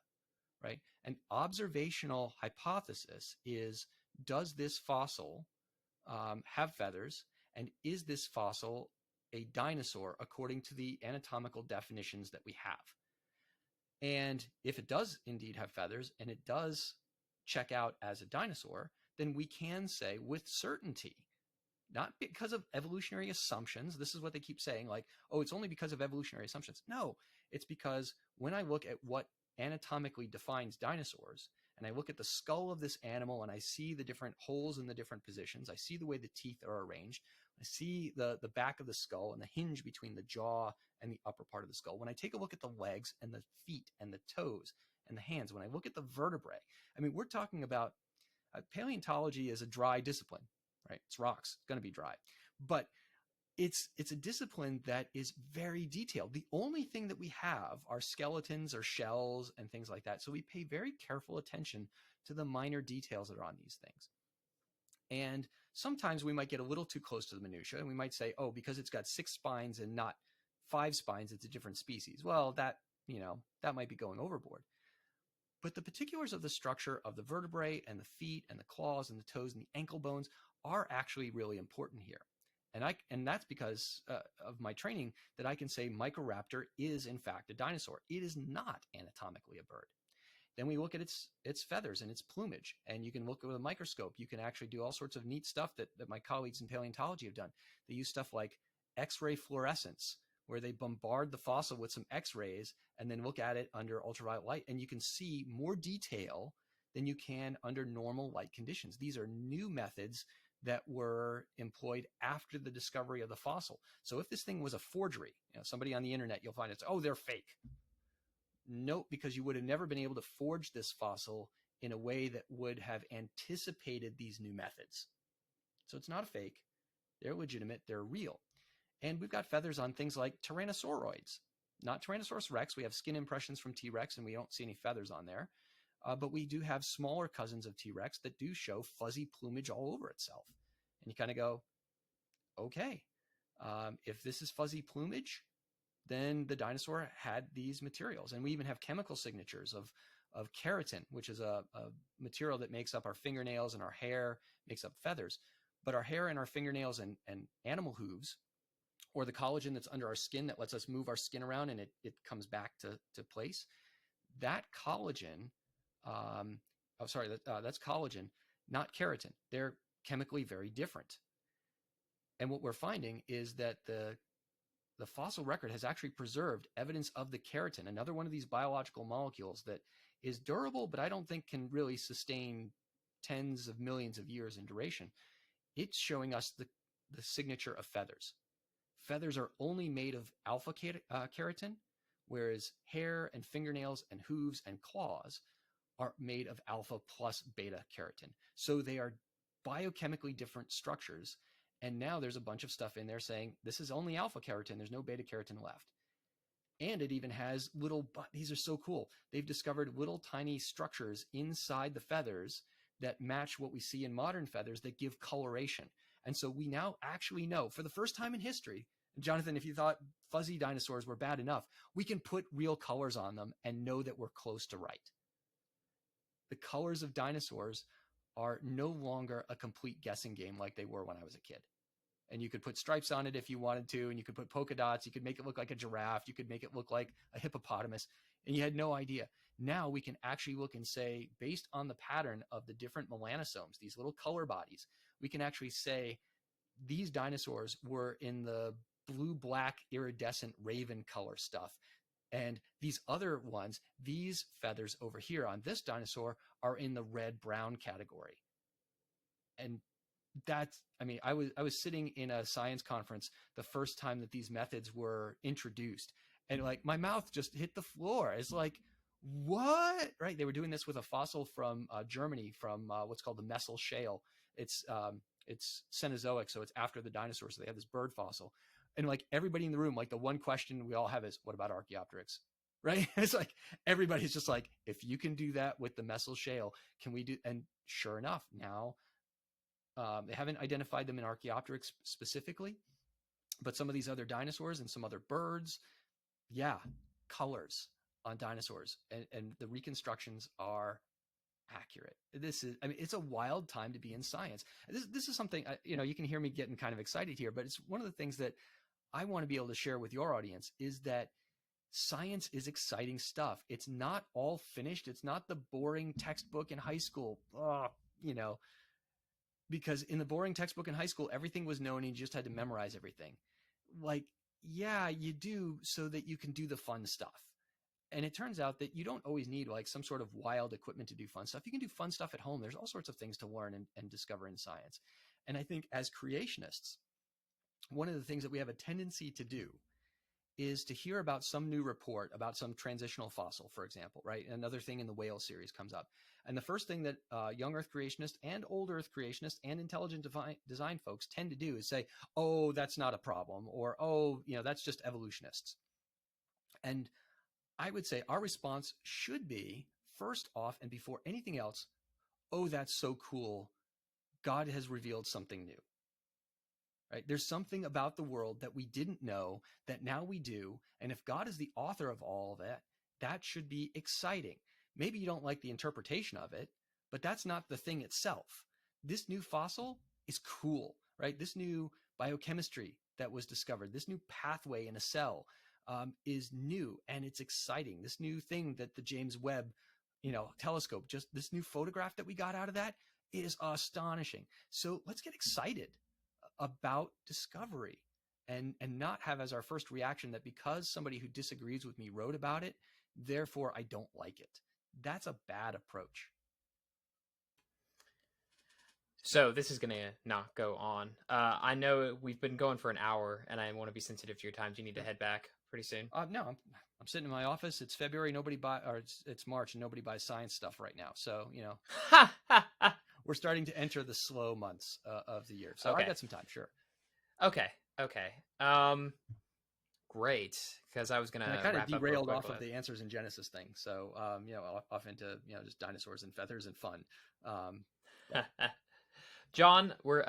right? An observational hypothesis is, does this fossil have feathers, and is this fossil a dinosaur according to the anatomical definitions that we have? And if it does indeed have feathers and it does check out as a dinosaur, then we can say with certainty, not because of evolutionary assumptions. This is what they keep saying, like, oh, it's only because of evolutionary assumptions. No, it's because when I look at what anatomically defines dinosaurs, and I look at the skull of this animal and I see the different holes in the different positions, I see the way the teeth are arranged, I see the back of the skull and the hinge between the jaw and the upper part of the skull. When I take a look at the legs and the feet and the toes and the hands, when I look at the vertebrae, I mean, we're talking about paleontology is a dry discipline, right? It's rocks, it's going to be dry. But it's a discipline that is very detailed. The only thing that we have are skeletons or shells and things like that. So we pay very careful attention to the minor details that are on these things. And sometimes we might get a little too close to the minutia, and we might say, oh, because it's got 6 spines and not 5 spines, it's a different species. Well, that might be going overboard. But the particulars of the structure of the vertebrae and the feet and the claws and the toes and the ankle bones are actually really important here. And that's because of my training, that I can say Microraptor is in fact a dinosaur. It is not anatomically a bird. Then we look at its feathers and its plumage, and you can look with a microscope. You can actually do all sorts of neat stuff that my colleagues in paleontology have done. They use stuff like X-ray fluorescence, where they bombard the fossil with some X-rays and then look at it under ultraviolet light, and you can see more detail than you can under normal light conditions. These are new methods that were employed after the discovery of the fossil. So if this thing was a forgery, somebody on the internet, you'll find it's, oh, they're fake. Nope, because you would have never been able to forge this fossil in a way that would have anticipated these new methods. So it's not a fake. They're legitimate. They're real. And we've got feathers on things like tyrannosauroids, not Tyrannosaurus rex. We have skin impressions from T-Rex, and we don't see any feathers on there. But we do have smaller cousins of T-Rex that do show fuzzy plumage all over itself. And you kind of go, okay, if this is fuzzy plumage, then the dinosaur had these materials. And we even have chemical signatures of keratin, which is a material that makes up our fingernails and our hair, makes up feathers. But our hair and our fingernails and animal hooves, or the collagen that's under our skin that lets us move our skin around and it comes back to place, that collagen, that's collagen, not keratin. They're chemically very different. And what we're finding is that the fossil record has actually preserved evidence of the keratin, another one of these biological molecules that is durable, but I don't think can really sustain tens of millions of years in duration. It's showing us the signature of feathers. Feathers are only made of alpha keratin, whereas hair and fingernails and hooves and claws are made of alpha plus beta keratin. So they are biochemically different structures. And now there's a bunch of stuff in there saying this is only alpha keratin. There's no beta keratin left. And it even has these are so cool. They've discovered little tiny structures inside the feathers that match what we see in modern feathers that give coloration. And so we now actually know, for the first time in history, Jonathan, if you thought fuzzy dinosaurs were bad enough, we can put real colors on them and know that we're close to right. The colors of dinosaurs are no longer a complete guessing game like they were when I was a kid. And you could put stripes on it if you wanted to, and you could put polka dots. You could make it look like a giraffe. You could make it look like a hippopotamus, and you had no idea. Now we can actually look and say, based on the pattern of the different melanosomes, these little color bodies, we can actually say these dinosaurs were in the blue-black iridescent raven color stuff. And these other ones, these feathers over here on this dinosaur are in the red-brown category. And that's, I mean, I was sitting in a science conference the first time that these methods were introduced, and like my mouth just hit the floor. It's like, what? Right? They were doing this with a fossil from Germany, from what's called the Messel Shale. It's Cenozoic, so it's after the dinosaurs. So they have this bird fossil, and like everybody in the room, like the one question we all have is, what about Archaeopteryx? Right? It's like everybody's just like, if you can do that with the Messel Shale, can we do? And sure enough, now. They haven't identified them in Archaeopteryx specifically, but some of these other dinosaurs and some other birds, yeah, colors on dinosaurs, and the reconstructions are accurate. This is, I mean, it's a wild time to be in science. This is something, you can hear me getting kind of excited here, but it's one of the things that I want to be able to share with your audience is that science is exciting stuff. It's not all finished. It's not the boring textbook in high school. Because in the boring textbook in high school, everything was known and you just had to memorize everything. Like, yeah, you do so that you can do the fun stuff. And it turns out that you don't always need like some sort of wild equipment to do fun stuff. You can do fun stuff at home. There's all sorts of things to learn and discover in science. And I think as creationists, one of the things that we have a tendency to do is to hear about some new report about some transitional fossil, for example, right? Another thing in the whale series comes up. And the first thing that young Earth creationists and old Earth creationists and intelligent design folks tend to do is say, oh, that's not a problem, or, oh, that's just evolutionists. And I would say our response should be, first off, and before anything else, oh, that's so cool. God has revealed something new. Right? There's something about the world that we didn't know that now we do. And if God is the author of all of it, that should be exciting. Maybe you don't like the interpretation of it, but that's not the thing itself. This new fossil is cool, right? This new biochemistry that was discovered, this new pathway in a cell is new and it's exciting. This new thing that the James Webb, telescope, just this new photograph that we got out of that is astonishing. So let's get excited about discovery and not have as our first reaction that because somebody who disagrees with me wrote about it, therefore I don't like it. That's a bad approach. So this is going to not go on. I know we've been going for an hour and I want to be sensitive to your time. Do you need to head back pretty soon? No, I'm sitting in my office. It's February. It's March and nobody buys science stuff right now. So, we're starting to enter the slow months of the year. So okay. I got some time. Sure. Okay. Great. Because I was going to I kind of derailed off of the answers in Genesis thing. So, off into, just dinosaurs and feathers and fun. John, we're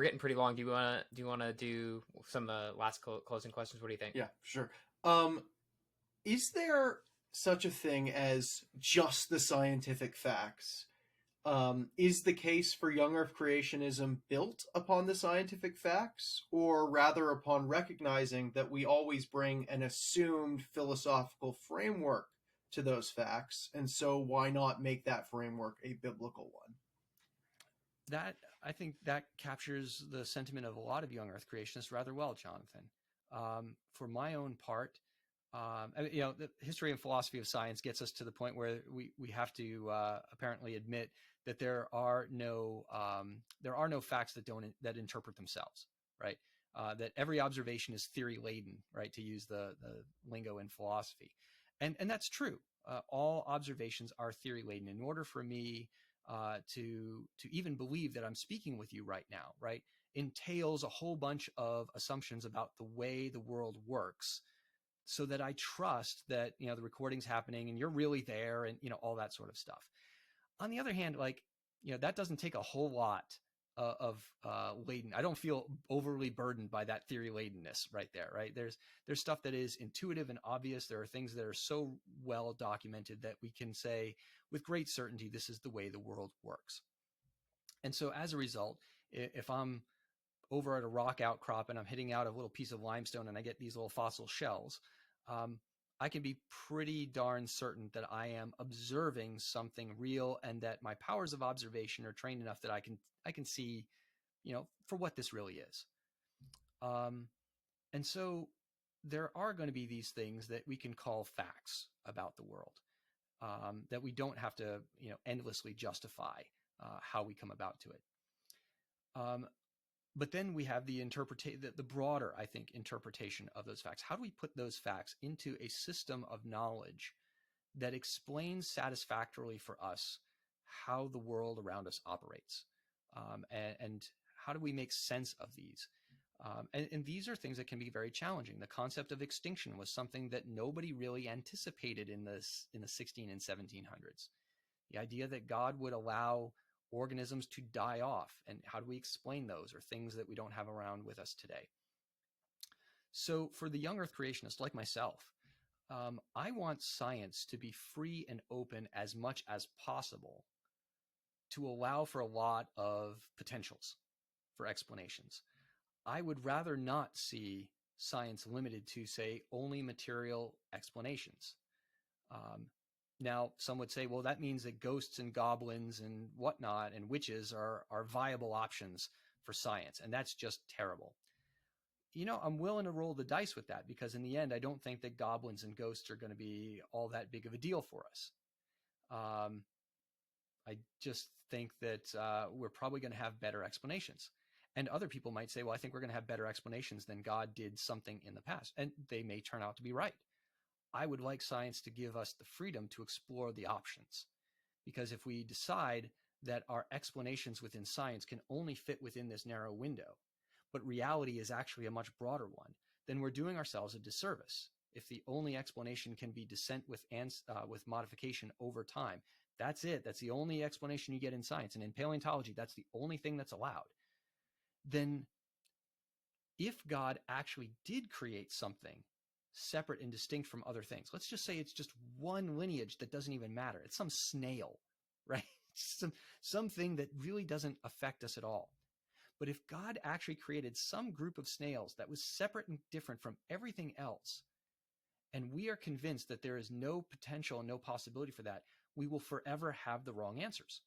getting pretty long. Do you want to do some last closing questions? What do you think? Yeah, sure. Is there such a thing as just the scientific facts? Is the case for young Earth creationism built upon the scientific facts, or rather upon recognizing that we always bring an assumed philosophical framework to those facts, and so why not make that framework a biblical one? That I think that captures the sentiment of a lot of young Earth creationists rather well, Jonathan. For my own part, the history and philosophy of science gets us to the point where we have to apparently admit that there are no facts that interpret themselves, right? That every observation is theory laden, right? To use the lingo in philosophy, and that's true. All observations are theory laden. In order for me to even believe that I'm speaking with you right now, right, entails a whole bunch of assumptions about the way the world works, so that I trust that the recording's happening and you're really there, and all that sort of stuff. On the other hand, that doesn't take a whole lot of laden. I don't feel overly burdened by that theory ladenness right there, right? There's stuff that is intuitive and obvious. There are things that are so well documented that we can say with great certainty, this is the way the world works. And so as a result, if I'm over at a rock outcrop and I'm hitting out a little piece of limestone and I get these little fossil shells, I can be pretty darn certain that I am observing something real, and that my powers of observation are trained enough that I can see, for what this really is. And so there are going to be these things that we can call facts about the world, that we don't have to, endlessly justify how we come about to it. But then we have the broader, I think, interpretation of those facts. How do we put those facts into a system of knowledge that explains satisfactorily for us how the world around us operates? And how do we make sense of these? And these are things that can be very challenging. The concept of extinction was something that nobody really anticipated in the 16 and 1700s. The idea that God would allow organisms to die off, and how do we explain those, or things that we don't have around with us today. So for the young Earth creationist like myself, I want science to be free and open as much as possible, to allow for a lot of potentials for explanations. I would rather not see science limited to, say, only material explanations. Now, some would say, well, that means that ghosts and goblins and whatnot and witches are viable options for science, and that's just terrible. I'm willing to roll the dice with that, because in the end, I don't think that goblins and ghosts are going to be all that big of a deal for us. I just think that we're probably going to have better explanations. And other people might say, well, I think we're going to have better explanations than God did something in the past. And they may turn out to be right. I would like science to give us the freedom to explore the options. Because if we decide that our explanations within science can only fit within this narrow window, but reality is actually a much broader one, then we're doing ourselves a disservice. If the only explanation can be descent with modification over time, that's it. That's the only explanation you get in science. And in paleontology, that's the only thing that's allowed. Then if God actually did create something separate and distinct from other things, let's just say it's just one lineage that doesn't even matter. It's some snail, right? Something that really doesn't affect us at all. But if God actually created some group of snails that was separate and different from everything else, and we are convinced that there is no potential and no possibility for that, we will forever have the wrong answers.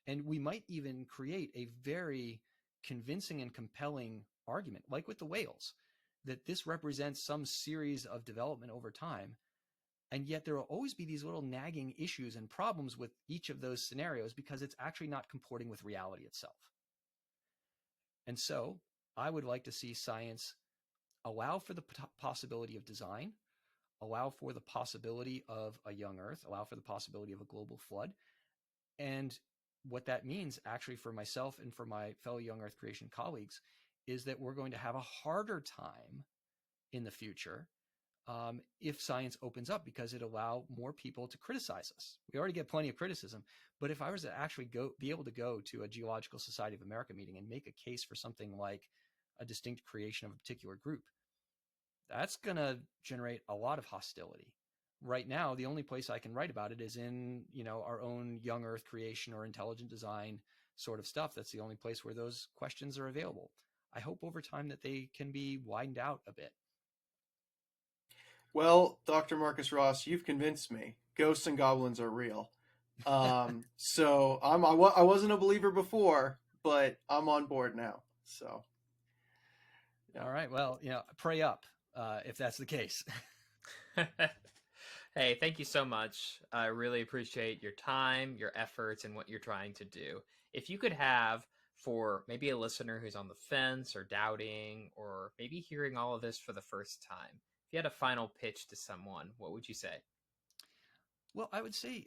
And we might even create a very convincing and compelling argument, like with the whales, that this represents some series of development over time. And yet there will always be these little nagging issues and problems with each of those scenarios, because it's actually not comporting with reality itself. And so I would like to see science allow for the possibility of design, allow for the possibility of a young Earth, allow for the possibility of a global flood. And what that means actually for myself and for my fellow young Earth creation colleagues is that we're going to have a harder time in the future if science opens up, because it allow more people to criticize us. We already get plenty of criticism, but if I was to actually be able to go to a Geological Society of America meeting and make a case for something like a distinct creation of a particular group, that's going to generate a lot of hostility. Right now, the only place I can write about it is in, our own young Earth creation or intelligent design sort of stuff. That's the only place where those questions are available. I hope over time that they can be widened out a bit. Well, Dr. Marcus Ross, you've convinced me. Ghosts and goblins are real. So I wasn't a believer before, but I'm on board now. So, yeah. All right. Well, pray up if that's the case. Hey, thank you so much. I really appreciate your time, your efforts, and what you're trying to do. If you could have, for maybe a listener who's on the fence or doubting, or maybe hearing all of this for the first time, if you had a final pitch to someone, what would you say? Well, I would say,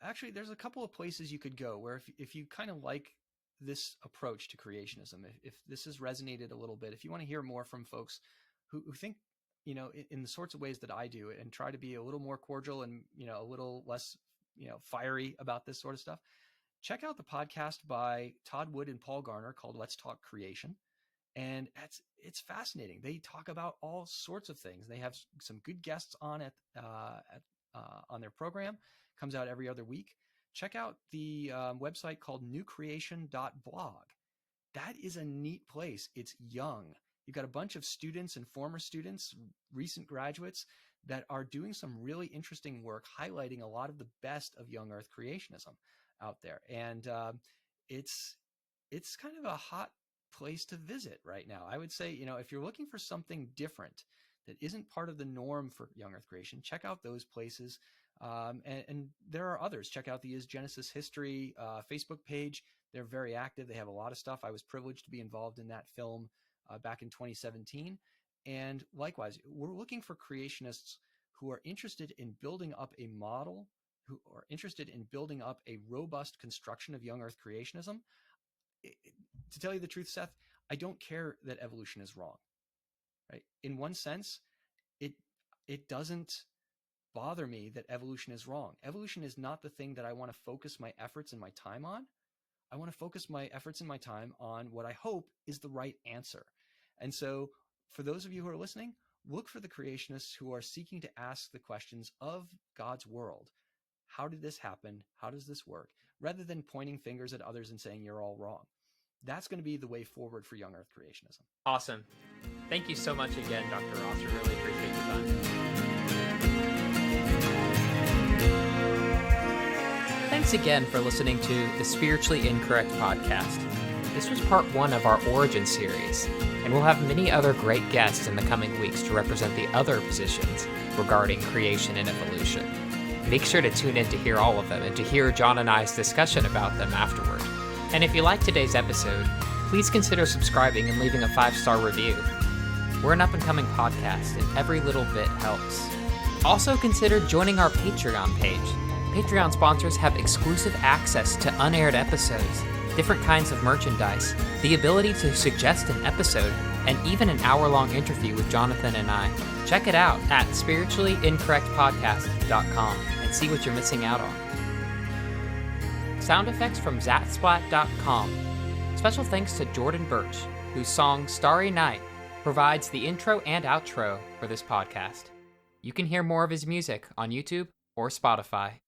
actually, there's a couple of places you could go where if you kind of like this approach to creationism, if this has resonated a little bit, if you want to hear more from folks who think, in the sorts of ways that I do and try to be a little more cordial and, a little less, fiery about this sort of stuff, check out the podcast by Todd Wood and Paul Garner called Let's Talk Creation. And it's fascinating. They talk about all sorts of things. They have some good guests on it on their program. Comes out every other week. Check out the website called newcreation.blog. That is a neat place. It's young. You've got a bunch of students and former students, recent graduates that are doing some really interesting work, highlighting a lot of the best of young Earth creationism out there. And it's kind of a hot place to visit right now. I would say, if you're looking for something different that isn't part of the norm for young Earth creation, check out those places. And there are others. Check out the Is Genesis History Facebook page. They're very active. They have a lot of stuff. I was privileged to be involved in that film back in 2017. And likewise, we're looking for creationists who are interested in building up a model, who are interested in building up a robust construction of young Earth creationism. To tell you the truth, Seth, I don't care that evolution is wrong. Right? In one sense, it doesn't bother me that evolution is wrong. Evolution is not the thing that I want to focus my efforts and my time on. I want to focus my efforts and my time on what I hope is the right answer. And so for those of you who are listening, look for the creationists who are seeking to ask the questions of God's world. How did this happen? How does this work? Rather than pointing fingers at others and saying you're all wrong. That's going to be the way forward for young Earth creationism. Awesome. Thank you so much again, Dr. Ross. We really appreciate your time. Thanks again for listening to the Spiritually Incorrect podcast. This was part 1 of our Origin series, and we'll have many other great guests in the coming weeks to represent the other positions regarding creation and evolution. Make sure to tune in to hear all of them and to hear John and I's discussion about them afterward. And if you liked today's episode, please consider subscribing and leaving a 5-star review. We're an up-and-coming podcast, and every little bit helps. Also consider joining our Patreon page. Patreon sponsors have exclusive access to unaired episodes, different kinds of merchandise, the ability to suggest an episode, and even an hour-long interview with Jonathan and I. Check it out at spirituallyincorrectpodcast.com and see what you're missing out on. Sound effects from Zatsplat.com. Special thanks to Jordan Birch, whose song Starry Night provides the intro and outro for this podcast. You can hear more of his music on YouTube or Spotify.